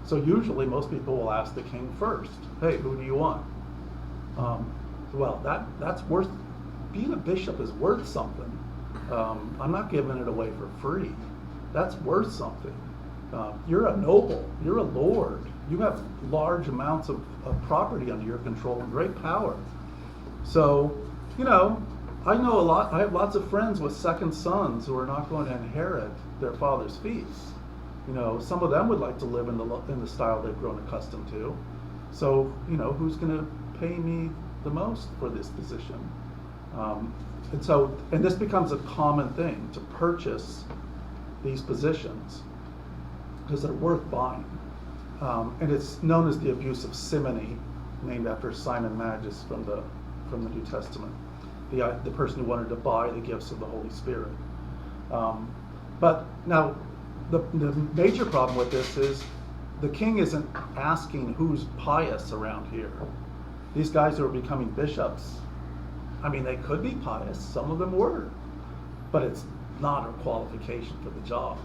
So usually most people will ask the king first, hey, who do you want? Well, that's worth, being a bishop is worth something. I'm not giving it away for free. That's worth something. You're a noble, you're a lord. You have large amounts of property under your control and great power. So, I have lots of friends with second sons who are not going to inherit their father's feasts. Some of them would like to live in the style they've grown accustomed to. So, who's going to pay me the most for this position? And this becomes a common thing to purchase these positions because they're worth buying. And it's known as the Abuse of Simony, named after Simon Magus from the New Testament, the person who wanted to buy the gifts of the Holy Spirit. But now, the major problem with this is the king isn't asking who's pious around here. These guys who are becoming bishops, they could be pious, some of them were, but it's not a qualification for the job.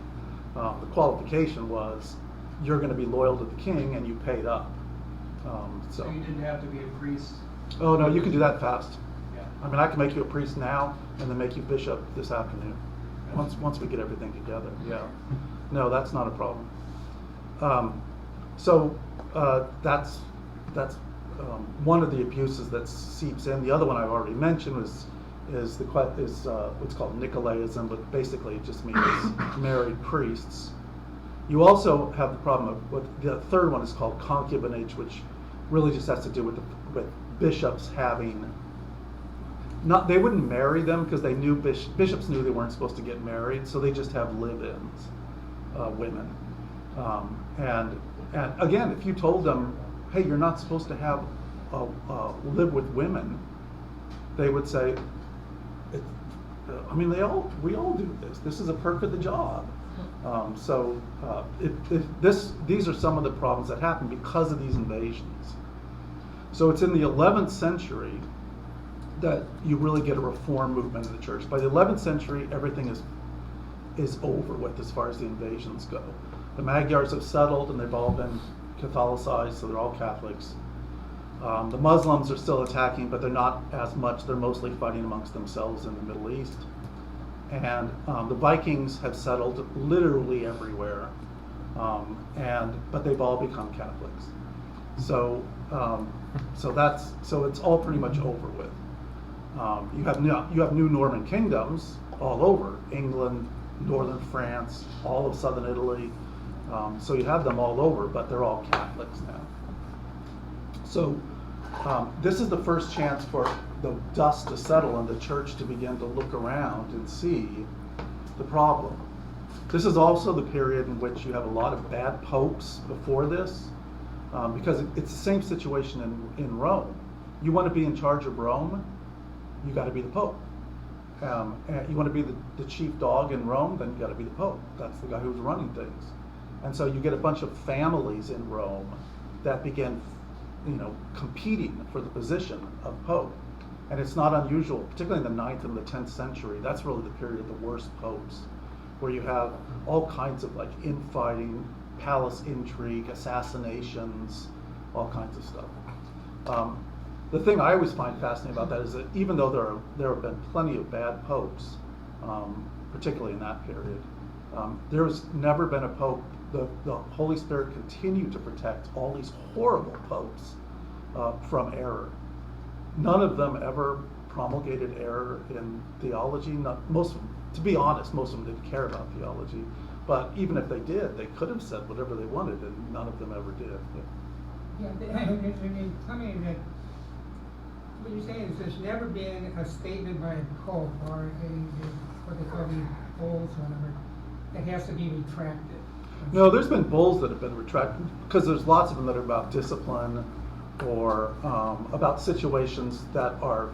The qualification was you're going to be loyal to the king and you paid up. So you didn't have to be a priest? Oh no, you can do that fast. Yeah. I can make you a priest now and then make you bishop this afternoon. once we get everything together, yeah. No, that's not a problem. So that's one of the abuses that seeps in. The other one I've already mentioned is what's called Nicolaism, but basically it just means married priests. You also have the problem of what the third one is called concubinage, which really just has to do with bishops having. They wouldn't marry them because they knew bishops knew they weren't supposed to get married, so they just have live-ins, women. And again, if you told them, hey, you're not supposed to have live with women, they would say, we all do this. This is a perk of the job. These are some of the problems that happen because of these invasions. So it's in the 11th century that you really get a reform movement in the church. By the 11th century, everything is over with as far as the invasions go. The Magyars have settled and they've all been Catholicized, so they're all Catholics. The Muslims are still attacking, but they're not as much. They're mostly fighting amongst themselves in the Middle East. And the Vikings have settled literally everywhere, but they've all become Catholics. So it's all pretty much over with. You have new Norman kingdoms all over England, northern France, all of southern Italy. So you have them all over, but they're all Catholics now. So this is the first chance for the dust to settle and the church to begin to look around and see the problem. This is also the period in which you have a lot of bad popes before this, because it's the same situation in Rome. You want to be in charge of Rome, you got to be the pope. And you want to be the chief dog in Rome, then you got to be the pope. That's the guy who's running things. And so you get a bunch of families in Rome that begin, competing for the position of pope. And it's not unusual, particularly in the 9th and the 10th century. That's really the period of the worst popes, where you have all kinds of infighting, palace intrigue, assassinations, all kinds of stuff. The thing I always find fascinating about that is that even though there have been plenty of bad popes, particularly in that period, there has never been a pope. The Holy Spirit continued to protect all these horrible popes from error. None of them ever promulgated error in theology. To be honest, most of them didn't care about theology. But even if they did, they could have said whatever they wanted, and none of them ever did. It's something that what you're saying is there's never been a statement by a pope or what they call the bulls or whatever that has to be retracted. No, there's been bulls that have been retracted because there's lots of them that are about discipline or about situations that are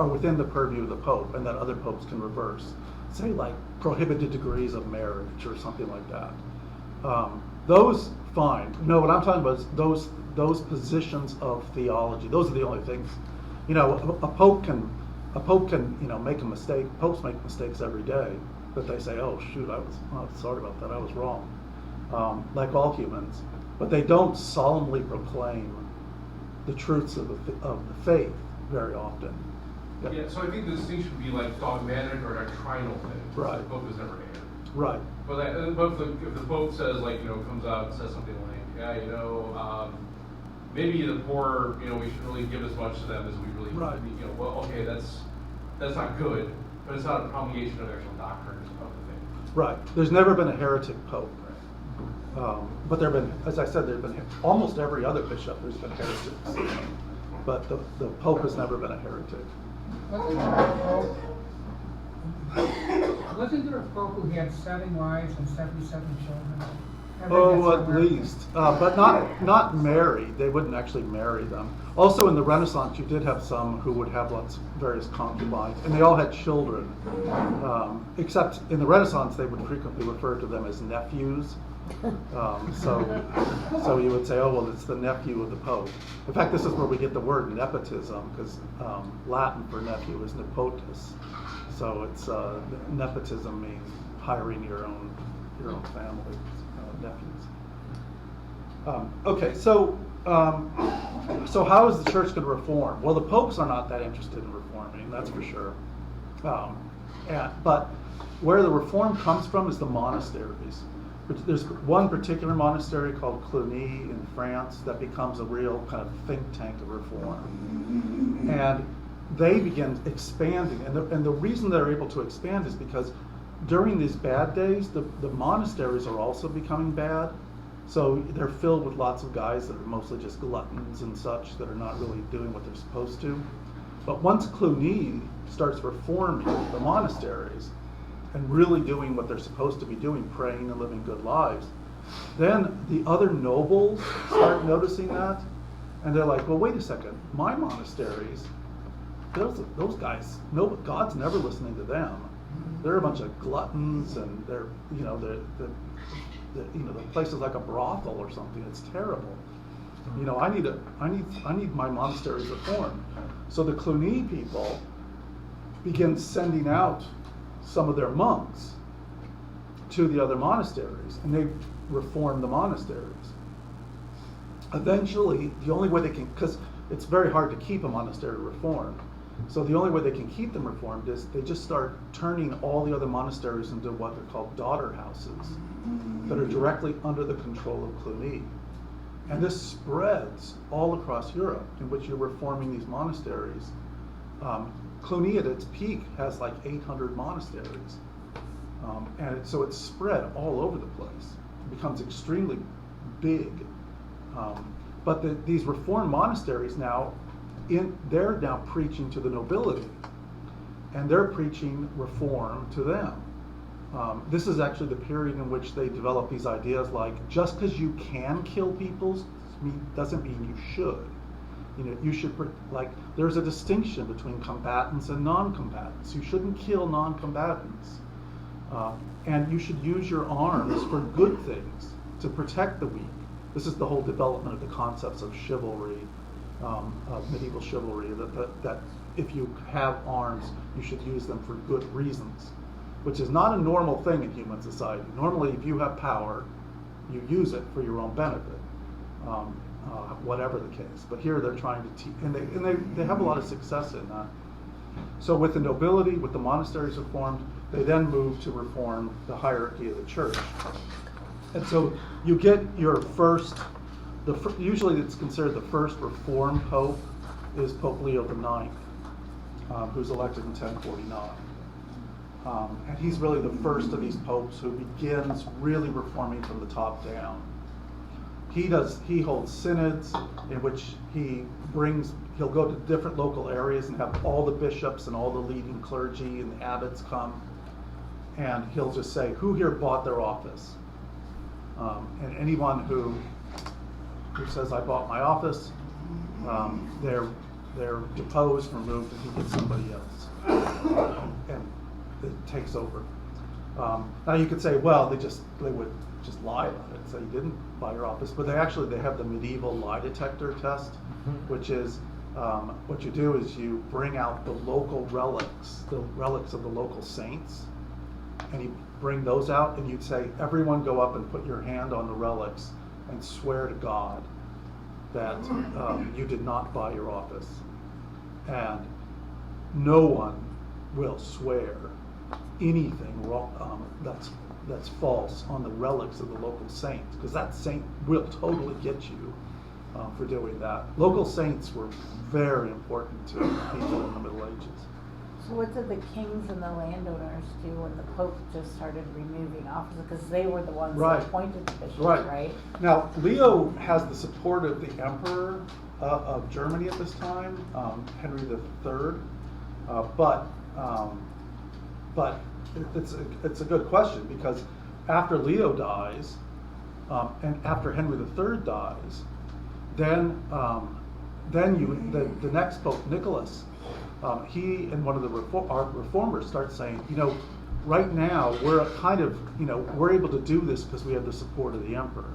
within the purview of the Pope and that other popes can reverse. Say prohibited degrees of marriage or something like that. Those fine. No, what I'm talking about is those positions of theology. Those are the only things. A pope can make a mistake. Popes make mistakes every day, but they say, "Oh shoot, I was sorry about that. I was wrong." Like all humans, but they don't solemnly proclaim the truths of the faith very often. Yeah, so I think the distinction would be dogmatic or doctrinal things. Right. The Pope has never had. Right. But if the Pope says, comes out and says something maybe the poor, we shouldn't really give as much to them as we really, right. Okay, that's not good, but it's not a promulgation of actual doctrine of the faith. Right. There's never been a heretic Pope. But there have been, as I said, there have been almost every other bishop. There's been heretics, but the Pope has never been a heretic. Wasn't there a Pope who had 7 wives and 77 children? At least, but not married. They wouldn't actually marry them. Also, in the Renaissance, you did have some who would have various concubines, and they all had children. Except in the Renaissance, they would frequently refer to them as nephews. So you would say, oh well, it's the nephew of the Pope. In fact, this is where we get the word nepotism, because Latin for nephew is nepotus. So it's nepotism means hiring your own family. Nephews. Okay, so how is the church going to reform? Well, the popes are not that interested in reforming, that's for sure. But where the reform comes from is the monasteries. There's one particular monastery called Cluny in France that becomes a real kind of think tank of reform. And they begin expanding. And the reason they're able to expand is because during these bad days, the monasteries are also becoming bad. So they're filled with lots of guys that are mostly just gluttons and such that are not really doing what they're supposed to. But once Cluny starts reforming the monasteries and really doing what they're supposed to be doing, praying and living good lives, then the other nobles start noticing that, and they're like, well, wait a second, my monasteries, those guys, no, God's never listening to them. They're a bunch of gluttons, and they're, the place is like a brothel or something. It's terrible. I need my monasteries reformed. So the Cluny people begin sending out some of their monks to the other monasteries, and they reform the monasteries. Eventually, the only way they can, because it's very hard to keep a monastery reformed, so the only way they can keep them reformed is they just start turning all the other monasteries into what are called daughter houses that are directly under the control of Cluny. And this spreads all across Europe, in which you're reforming these monasteries. Cluny at its peak has like 800 monasteries. So it's spread all over the place. It becomes extremely big. But these reformed monasteries now, they're now preaching to the nobility. And they're preaching reform to them. This is actually the period in which they develop these ideas like, just because you can kill people doesn't mean you should. You should, there's a distinction between combatants and non-combatants. You shouldn't kill non-combatants. And you should use your arms for good things, to protect the weak. This is the whole development of the concepts of chivalry, of medieval chivalry, that if you have arms, you should use them for good reasons, which is not a normal thing in human society. Normally, if you have power, you use it for your own benefit, whatever the case. But here they're trying to teach, and they have a lot of success in that. So with the nobility, with the monasteries reformed, they then move to reform the hierarchy of the church. And so you get your usually it's considered the first reformed pope is Pope Leo IX, who's elected in 1049. And he's really the first of these popes who begins really reforming from the top down. He holds synods in which he'll go to different local areas and have all the bishops and all the leading clergy and the abbots come, and he'll just say, who here bought their office? And anyone who says, I bought my office, they're deposed, removed, and he gets somebody else. And it takes over. Now you could say, well, they would just lie about it, say you didn't buy your office, but they have the medieval lie detector test, which is what you do is you bring out the local relics, the relics of the local saints, and you bring those out, and you'd say, everyone go up and put your hand on the relics and swear to God that you did not buy your office. And no one will swear anything wrong that's false on the relics of the local saints, because that saint will totally get you for doing that. Local saints were very important to people in the Middle Ages. So what did the kings and the landowners do when the Pope just started removing officers? Because they were the ones that appointed the bishops, right? Now, Leo has the support of the Emperor of Germany at this time, Henry III, but it's a good question, because after Leo dies, and after Henry III dies, then the next Pope, Nicholas, he and one of the reformers start saying, right now we're we're able to do this because we have the support of the emperor,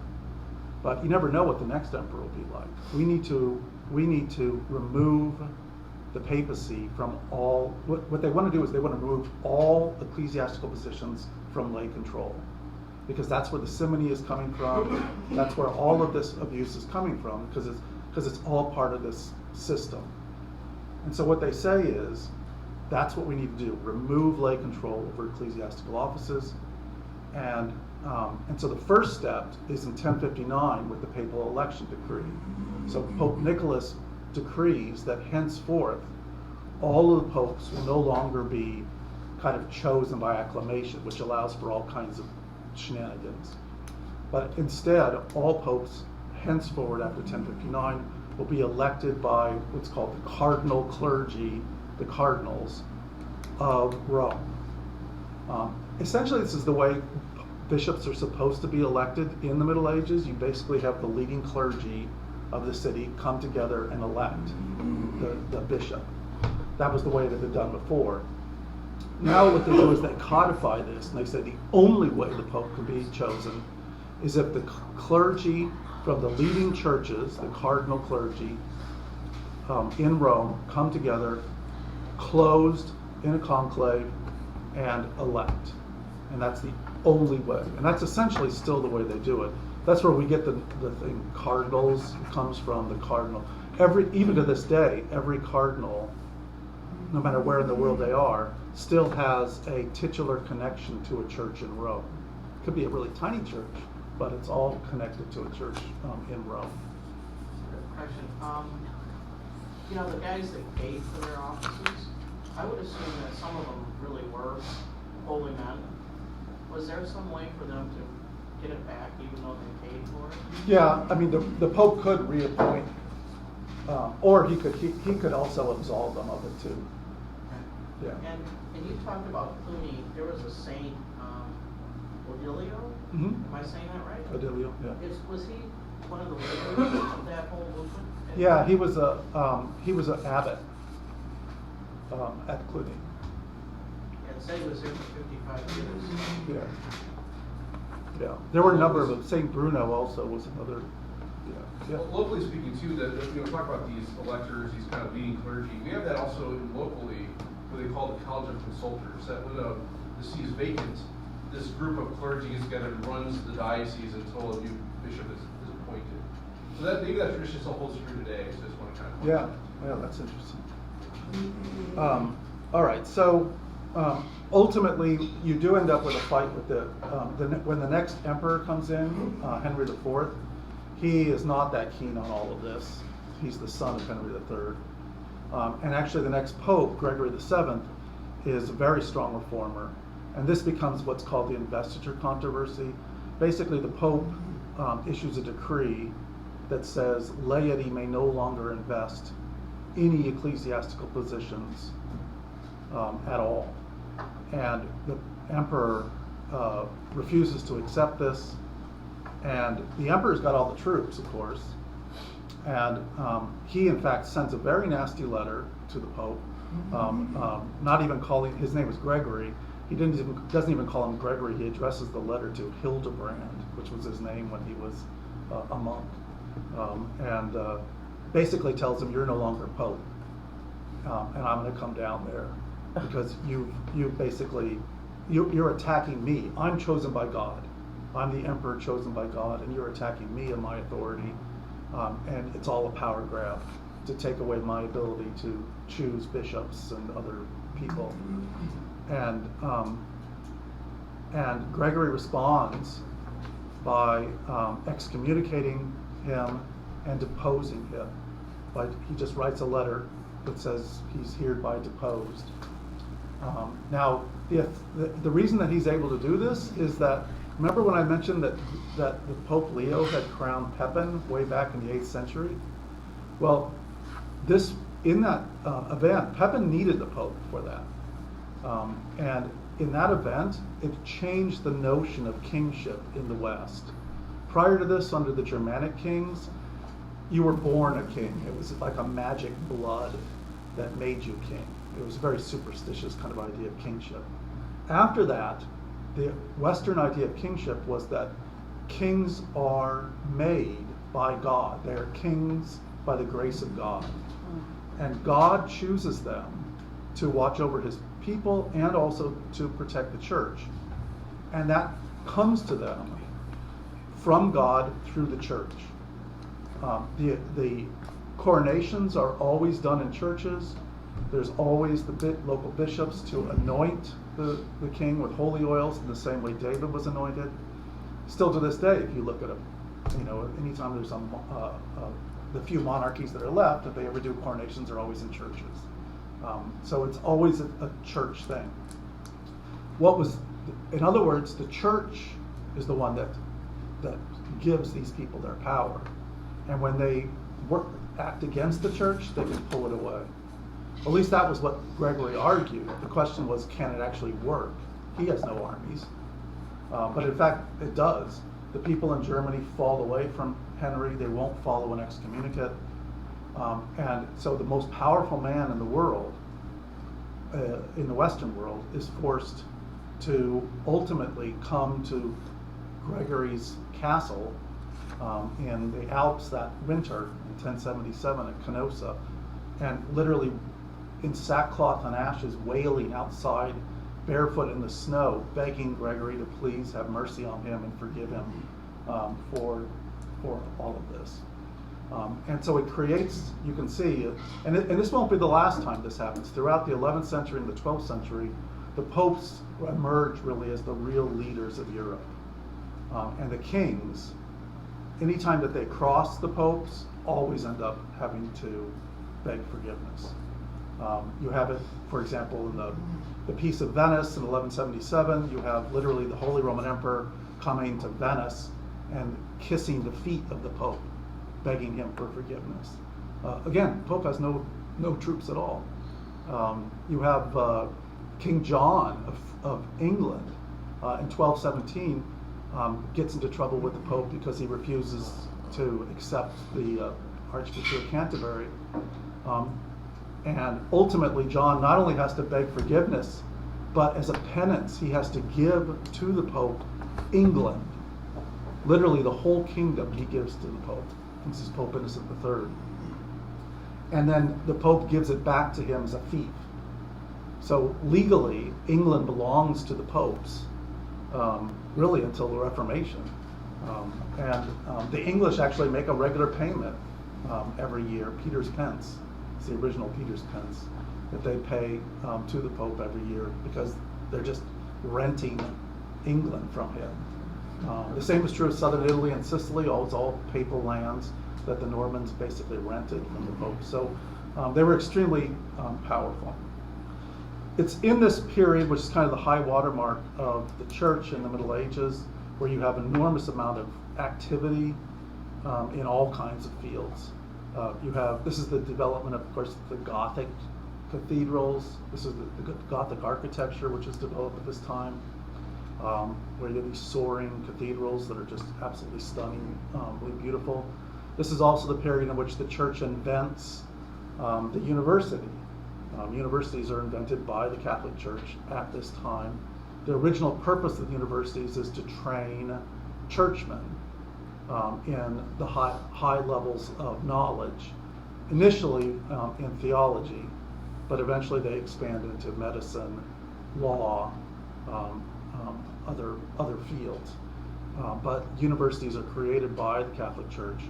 but you never know what the next emperor will be like. We need to remove the papacy from all. What they want to do is they want to remove all ecclesiastical positions from lay control, because that's where the simony is coming from. That's where all of this abuse is coming from, because it's all part of this system. And so what they say is, that's what we need to do, remove lay control over ecclesiastical offices. And so the first step is in 1059 with the papal election decree. So Pope Nicholas decrees that henceforth all of the popes will no longer be kind of chosen by acclamation, which allows for all kinds of shenanigans. But instead, all popes henceforward after 1059 will be elected by what's called the cardinal clergy, the cardinals of Rome. Essentially, this is the way bishops are supposed to be elected in the Middle Ages. You basically have the leading clergy of the city come together and elect the bishop. That was the way that they'd done before. Now what they do is they codify this, and they say the only way the Pope can be chosen is if the clergy from the leading churches, the cardinal clergy in Rome, come together, closed in a conclave, and elect. And that's the only way. And that's essentially still the way they do it. That's where we get the thing, cardinals, comes from the cardinal. Even to this day, every cardinal, no matter where in the world they are, still has a titular connection to a church in Rome. It could be a really tiny church, but it's all connected to a church in Rome. Question. The guys that paid for their offices, I would assume that some of them really were holy men. Was there some way for them to get it back even though they paid for it? Yeah, I mean, the Pope could reappoint, or he could also absolve them of it too. Okay. Yeah. And you talked about Cluny. There was a saint, Odilio. Mm-hmm. Am I saying that right? Odilio, yeah. Was he one of the leaders of that whole movement? Yeah, he was an abbot at Cluny. And say he was there for 55 years. Yeah. There were a number of them. Saint Bruno also was another. Yeah. Well, locally speaking too, talk about these electors, these kind of leading clergy. We have that also locally, what they call the College of Consultors. That when the see is vacant, this group of clergy gets together and runs the diocese until a new bishop is appointed. So that maybe that tradition still holds true today. So I just want to kind of point Yeah, that's interesting. All right, so ultimately you do end up with a fight with when the next emperor comes in, Henry IV. He is not that keen on all of this. He's the son of Henry III. And actually the next pope, Gregory VII, is a very strong reformer. And this becomes what's called the Investiture Controversy. Basically the pope issues a decree that says laity may no longer invest any ecclesiastical positions at all. And the emperor refuses to accept this. And the emperor's got all the troops, of course. And he, in fact, sends a very nasty letter to the Pope, not even calling, his name was Gregory. He doesn't even call him Gregory. He addresses the letter to Hildebrand, which was his name when he was a monk. And basically tells him, you're no longer Pope. And I'm going to come down there because you basically, you're attacking me. I'm chosen by God. I'm the emperor chosen by God, and you're attacking me and my authority. And it's all a power grab to take away my ability to choose bishops and other people. And Gregory responds by excommunicating him and deposing him. He just writes a letter that says he's hereby deposed. Now, the reason that he's able to do this is that, remember when I mentioned that the Pope Leo had crowned Pepin way back in the 8th century? Well, in that event, Pepin needed the Pope for that. And in that event, it changed the notion of kingship in the West. Prior to this, under the Germanic kings, you were born a king. It was like a magic blood that made you king. It was a very superstitious kind of idea of kingship. After that, the Western idea of kingship was that kings are made by God. They are kings by the grace of God. And God chooses them to watch over his people and also to protect the church. And that comes to them from God through the church. The coronations are always done in churches. There's always the local bishops to anoint the king with holy oils in the same way David was anointed. Still to this day, if you look at anytime there's the few monarchies that are left, if they ever do coronations, they're always in churches. So it's always a church thing. In other words, the church is the one that gives these people their power. And when they act against the church, they can pull it away. At least that was what Gregory argued. The question was, can it actually work? He has no armies. But in fact, it does. The people in Germany fall away from Henry. They won't follow an excommunicate. And so the most powerful man in the world, in the Western world, is forced to ultimately come to Gregory's castle in the Alps that winter in 1077 at Canossa, and literally in sackcloth and ashes, wailing outside, barefoot in the snow, begging Gregory to please have mercy on him and forgive him for all of this. And so it creates, you can see, and this won't be the last time this happens. Throughout the 11th century and the 12th century, the popes emerge really as the real leaders of Europe. And the kings, anytime that they cross the popes, always end up having to beg forgiveness. You have it, for example, in the Peace of Venice in 1177, you have literally the Holy Roman Emperor coming to Venice and kissing the feet of the Pope, begging him for forgiveness. Again, Pope has no troops at all. You have King John of England in 1217 gets into trouble with the Pope because he refuses to accept the Archbishop of Canterbury. And ultimately, John not only has to beg forgiveness, but as a penance, he has to give to the Pope England. Literally, the whole kingdom he gives to the Pope. This is Pope Innocent III. And then the Pope gives it back to him as a fief. So legally, England belongs to the popes, really until the Reformation. And the English actually make a regular payment every year, Peter's pence. It's the original Peter's pence that they pay to the Pope every year because they're just renting England from him. The same is true of southern Italy and Sicily. It's all papal lands that the Normans basically rented from the Pope. So they were extremely powerful. It's in this period, which is kind of the high watermark of the church in the Middle Ages, where you have an enormous amount of activity in all kinds of fields. This is the development of course, the Gothic cathedrals. This is the Gothic architecture, which is developed at this time, where you have these soaring cathedrals that are just absolutely stunningly beautiful. This is also the period in which the church invents the university. Universities are invented by the Catholic Church at this time. The original purpose of the universities is to train churchmen in the high levels of knowledge, initially in theology, but eventually they expand into medicine, law, other fields. But universities are created by the Catholic Church,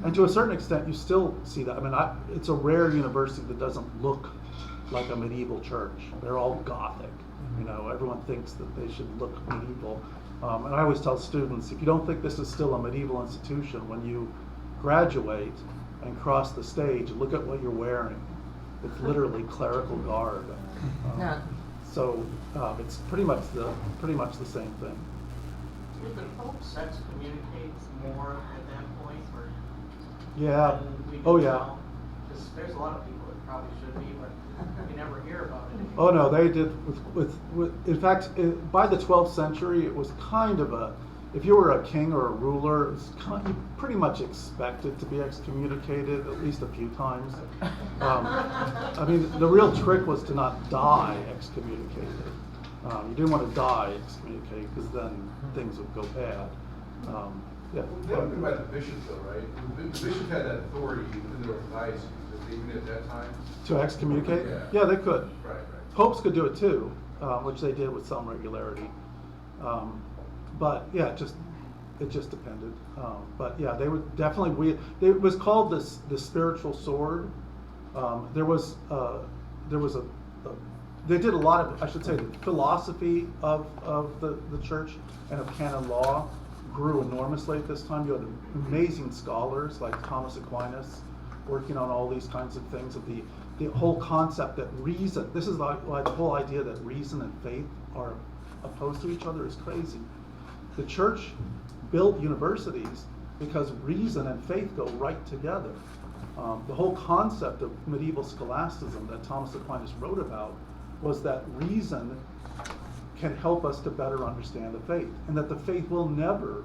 and to a certain extent, you still see that. I mean, it's a rare university that doesn't look like a medieval church. They're all Gothic. Everyone thinks that they should look medieval. And I always tell students, if you don't think this is still a medieval institution, when you graduate and cross the stage, look at what you're wearing. It's literally clerical garb. So it's pretty much the same thing. Did the Pope excommunicate more at that point, or? Yeah. than we do Oh yeah. now? 'Cause there's a lot of people that probably should be, but we never hear about it anymore. Oh no, they did with in fact, by the 12th century, it was kind of if you were a king or a ruler, it was you pretty much expected to be excommunicated at least a few times. I mean, the real trick was to not die excommunicated. You didn't want to die excommunicated because then things would go bad. Yeah. They don't think about the bishops though, right? The bishop had that authority within the diocese, even at that time. To excommunicate? Yeah. Yeah, they could. Right. Popes could do it too, which they did with some regularity. But yeah, it just depended. But yeah, they would definitely. It was called the spiritual sword. There was there was they did a lot of, I should say, the philosophy of the church and of canon law grew enormously at this time. You had amazing scholars like Thomas Aquinas working on all these kinds of things, of the whole concept that reason, this is like the whole idea that reason and faith are opposed to each other is crazy. The church built universities because reason and faith go right together. The whole concept of medieval scholasticism that Thomas Aquinas wrote about was that reason can help us to better understand the faith, and that the faith will never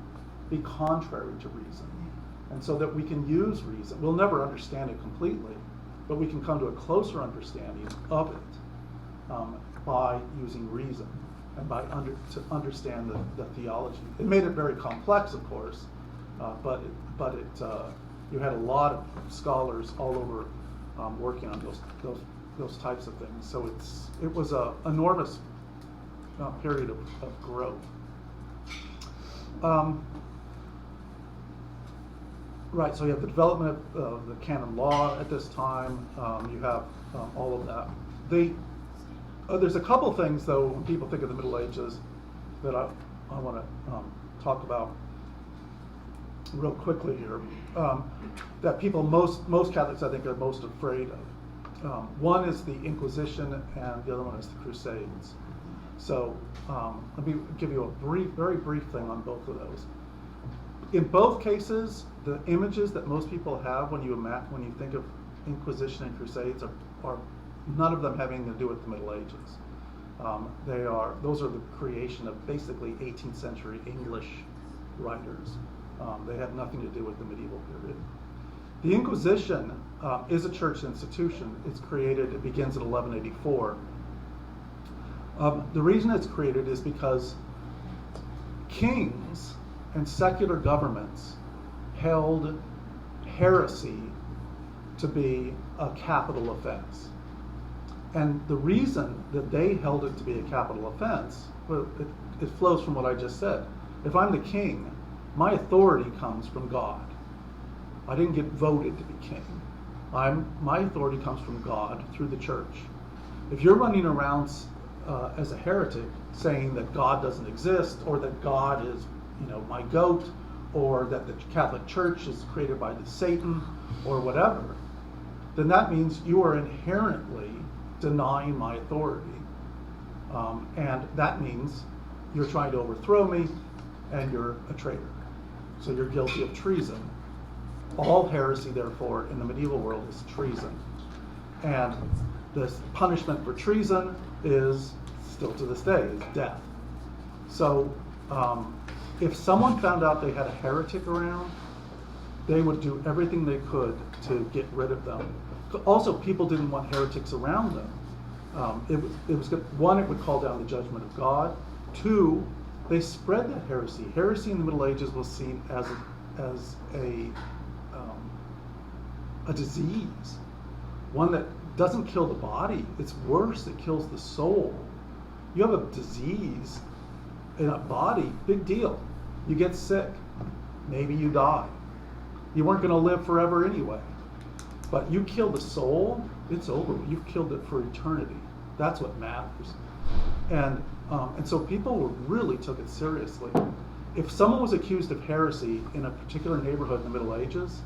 be contrary to reason. And so that we can use reason. We'll never understand it completely, but we can come to a closer understanding of it by using reason and by to understand the theology. It made it very complex, of course, but you had a lot of scholars all over working on those types of things. So it was an enormous period of growth. Right, so you have the development of the canon law at this time. You have all of that. There's a couple things, though, when people think of the Middle Ages that I want to talk about real quickly here, that people, most Catholics, I think, are most afraid of. One is the Inquisition, and the other one is the Crusades. So let me give you a very brief thing on both of those. In both cases, the images that most people have when you think of Inquisition and Crusades are none of them having to do with the Middle Ages. Those are the creation of basically 18th century English writers. They had nothing to do with the medieval period. The Inquisition is a church institution. It begins in 1184. The reason it's created is because kings and secular governments held heresy to be a capital offense. And the reason that they held it to be a capital offense, well, it flows from what I just said. If I'm the king, my authority comes from God. I didn't get voted to be king. My authority comes from God through the church. If you're running around as a heretic saying that God doesn't exist, or that God is, my goat, or that the Catholic Church is created by the Satan, or whatever, then that means you are inherently denying my authority. And that means you're trying to overthrow me, and you're a traitor. So you're guilty of treason. All heresy, therefore, in the medieval world is treason. And the punishment for treason is, still to this day, is death. So if someone found out they had a heretic around, they would do everything they could to get rid of them. Also, people didn't want heretics around them. It was one, it would call down the judgment of God. Two, they spread that heresy. Heresy in the Middle Ages was seen as a disease, one that doesn't kill the body. It's worse, it kills the soul. You have a disease in a body, big deal. You get sick, maybe you die. You weren't going to live forever anyway. But you kill the soul, it's over. You've killed it for eternity. That's what matters. And so people really took it seriously. If someone was accused of heresy in a particular neighborhood in the Middle Ages,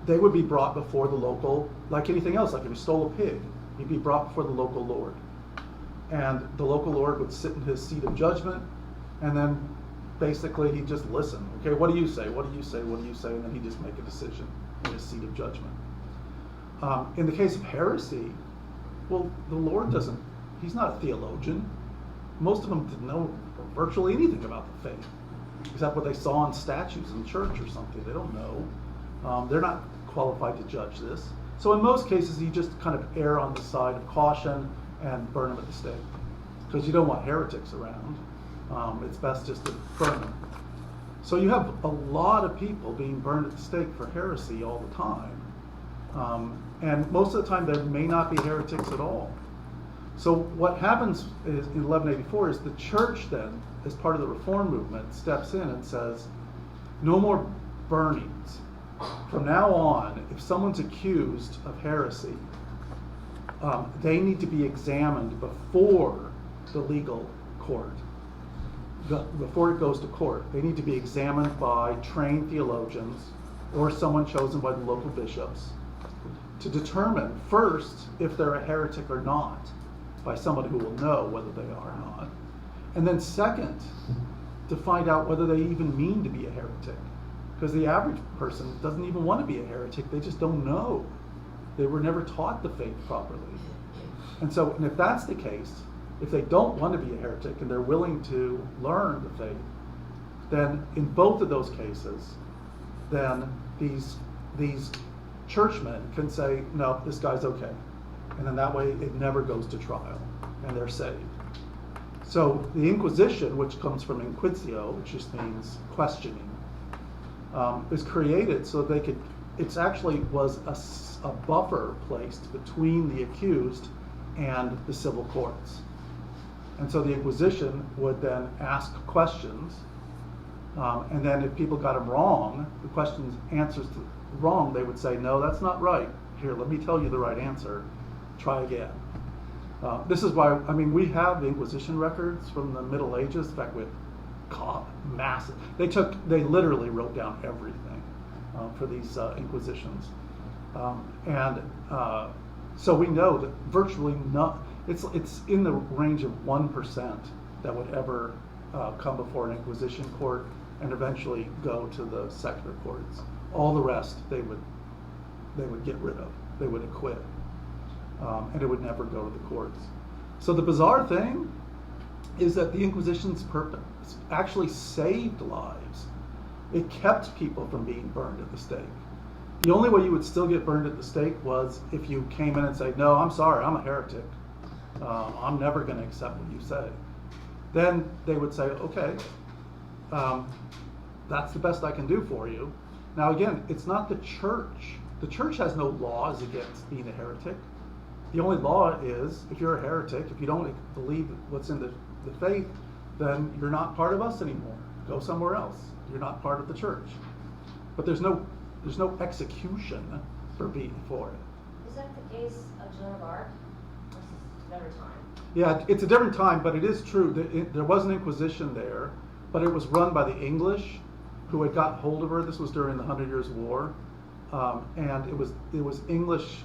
they would be brought before the local, like anything else, like if you stole a pig, you'd be brought before the local lord. And the local lord would sit in his seat of judgment, and then basically he'd just listen. Okay, what do you say? What do you say? What do you say? And then he'd just make a decision in his seat of judgment. In the case of heresy, well, the Lord he's not a theologian. Most of them didn't know virtually anything about the faith, except what they saw in statues in church or something. They don't know. They're not qualified to judge this. So in most cases, you just kind of err on the side of caution and burn them at the stake, because you don't want heretics around. It's best just to burn them. So you have a lot of people being burned at the stake for heresy all the time. And most of the time, there may not be heretics at all. So what happens is, in 1184 is the church then, as part of the reform movement, steps in and says, no more burnings. from now on, if someone's accused of heresy, they need to be examined before the legal court. Before it goes to court, they need to be examined by trained theologians or someone chosen by the local bishops to determine first if they're a heretic or not, by someone who will know whether they are or not. And then second, to find out whether they even mean to be a heretic. Because the average person doesn't even want to be a heretic, they just don't know. They were never taught the faith properly. And so, and if that's the case, if they don't want to be a heretic and they're willing to learn the faith, then in both of those cases, then these churchmen can say, no, this guy's okay. And then that way it never goes to trial and they're saved. So the Inquisition, which comes from inquisitio, which just means questioning, is created so they could, it actually was a buffer placed between the accused and the civil courts. And so the Inquisition would then ask questions, and then if people got them wrong, the questions, answers to wrong, they would say, no, that's not right. Here, let me tell you the right answer. Try again. This is why, I mean, we have Inquisition records from the Middle Ages. In fact, with massive. They literally wrote down everything for these Inquisitions, so we know that virtually not. It's in the range of 1% that would ever come before an Inquisition court and eventually go to the secular courts. All the rest they would get rid of. They would acquit, and it would never go to the courts. So the bizarre thing is that the Inquisition's purpose actually saved lives. It kept people from being burned at the stake. The only way you would still get burned at the stake was if you came in and said, no, I'm sorry, I'm a heretic. I'm never going to accept what you say. Then they would say, okay, that's the best I can do for you. Now again, it's not the church. The church has no laws against being a heretic. The only law is, if you're a heretic, if you don't believe what's in the faith, then you're not part of us anymore. Go somewhere else. You're not part of the church. But there's no execution for it. Is that the case of Joan of Arc? This is a different time. Yeah, it's a different time, but it is true. There was an Inquisition there, but it was run by the English, who had got hold of her. This was during the 100 Years' War, and it was English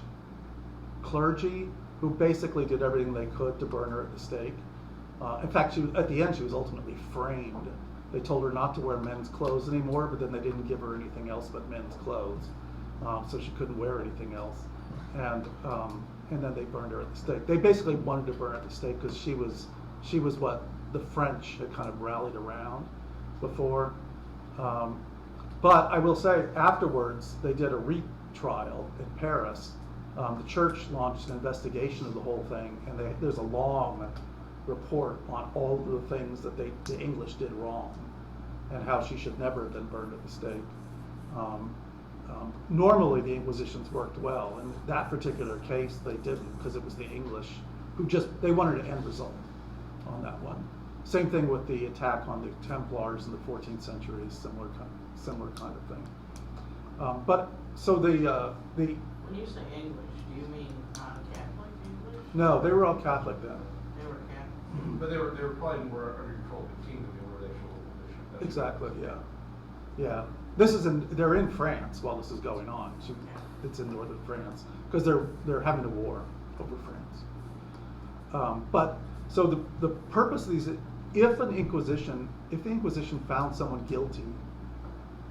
clergy who basically did everything they could to burn her at the stake. In fact, at the end, she was ultimately framed. They told her not to wear men's clothes anymore, but then they didn't give her anything else but men's clothes, so she couldn't wear anything else. And then they burned her at the stake. They basically wanted to burn her at the stake because she was what the French had kind of rallied around before. But I will say, afterwards, they did a retrial in Paris. The church launched an investigation of the whole thing, and there's a long report on all the things that the English did wrong and how she should never have been burned at the stake. Normally the Inquisitions worked well. In that particular case they didn't, because it was the English who they wanted an end result on that one. Same thing with the attack on the Templars in the 14th century, similar kind of thing. But so the When you say English, do you mean non-Catholic English? No, they were all Catholic then. They were Catholic. But they were probably more under control of the king than they were the actual bishop. Exactly, yeah. They're in France while this is going on. It's in northern France because they're having a war over France. But so the purpose of these, if the Inquisition found someone guilty,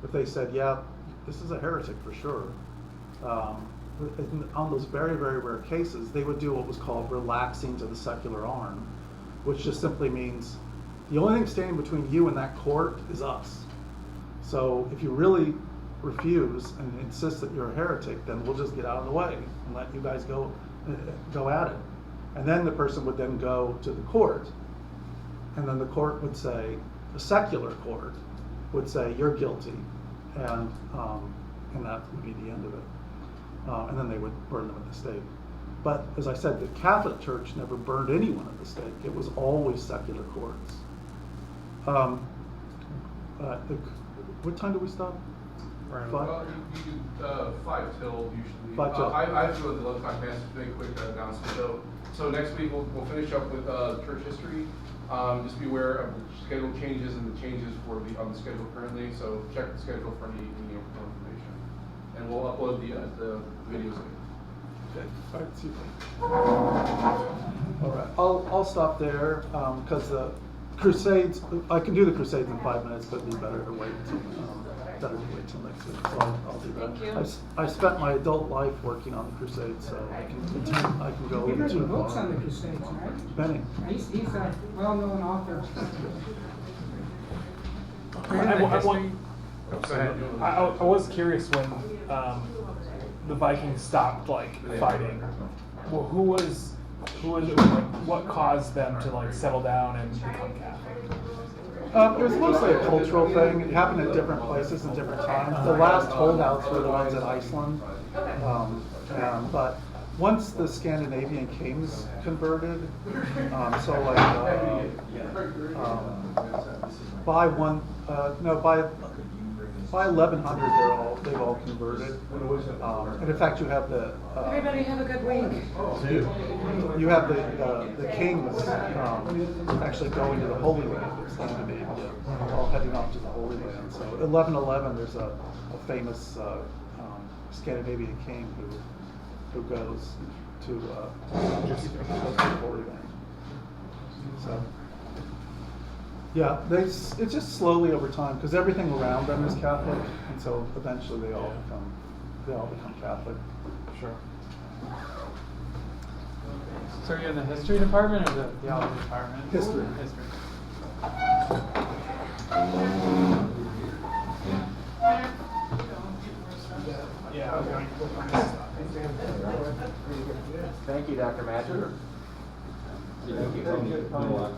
if they said, yeah, this is a heretic for sure, on those very, very rare cases, they would do what was called relaxing to the secular arm, which just simply means the only thing standing between you and that court is us. So if you really refuse and insist that you're a heretic, then we'll just get out of the way and let you guys go at it. And then the person would then go to the court, and then the court would say, the secular court would say, you're guilty, and that would be the end of it. And then they would burn them at the stake. But as I said, the Catholic Church never burned anyone at the stake. It was always secular courts. What time do we stop? Right. Well, you do 5 till usually. 5 till. I have to go to the 11 o'clock mass, just make a quick announcement. So next week we'll finish up with church history. Just be aware of the schedule changes and the changes on the schedule currently. So check the schedule for any more information, and we'll upload the videos. Okay. All right. Super. All right. I'll stop there because the Crusades. I can do the Crusades in 5 minutes, but it'd be better to wait till next week. So I'll do that. Thank you. I spent my adult life working on the Crusades, so I can go You've into written books on the Crusades, right? Benny. He's a well-known author. I was curious when the Vikings stopped fighting. Well, who was what caused them to settle down and become Catholic? It was mostly a cultural thing. It happened at different places and different times. The last holdouts were the ones in Iceland. But once the Scandinavian kings converted, by 1100 they've all converted. And in fact, you have the Everybody have a good week. you have the kings actually going to the Holy Land of Scandinavia, all heading off to the Holy Land. So 1111, there's a famous Scandinavian king who goes to the Holy Land. So yeah, it's just slowly over time because everything around them is Catholic, and so eventually they all become Catholic. Sure. So are you in the history department or the theology department? History. History. Yeah. Thank you, Dr. Matthew. Thank you.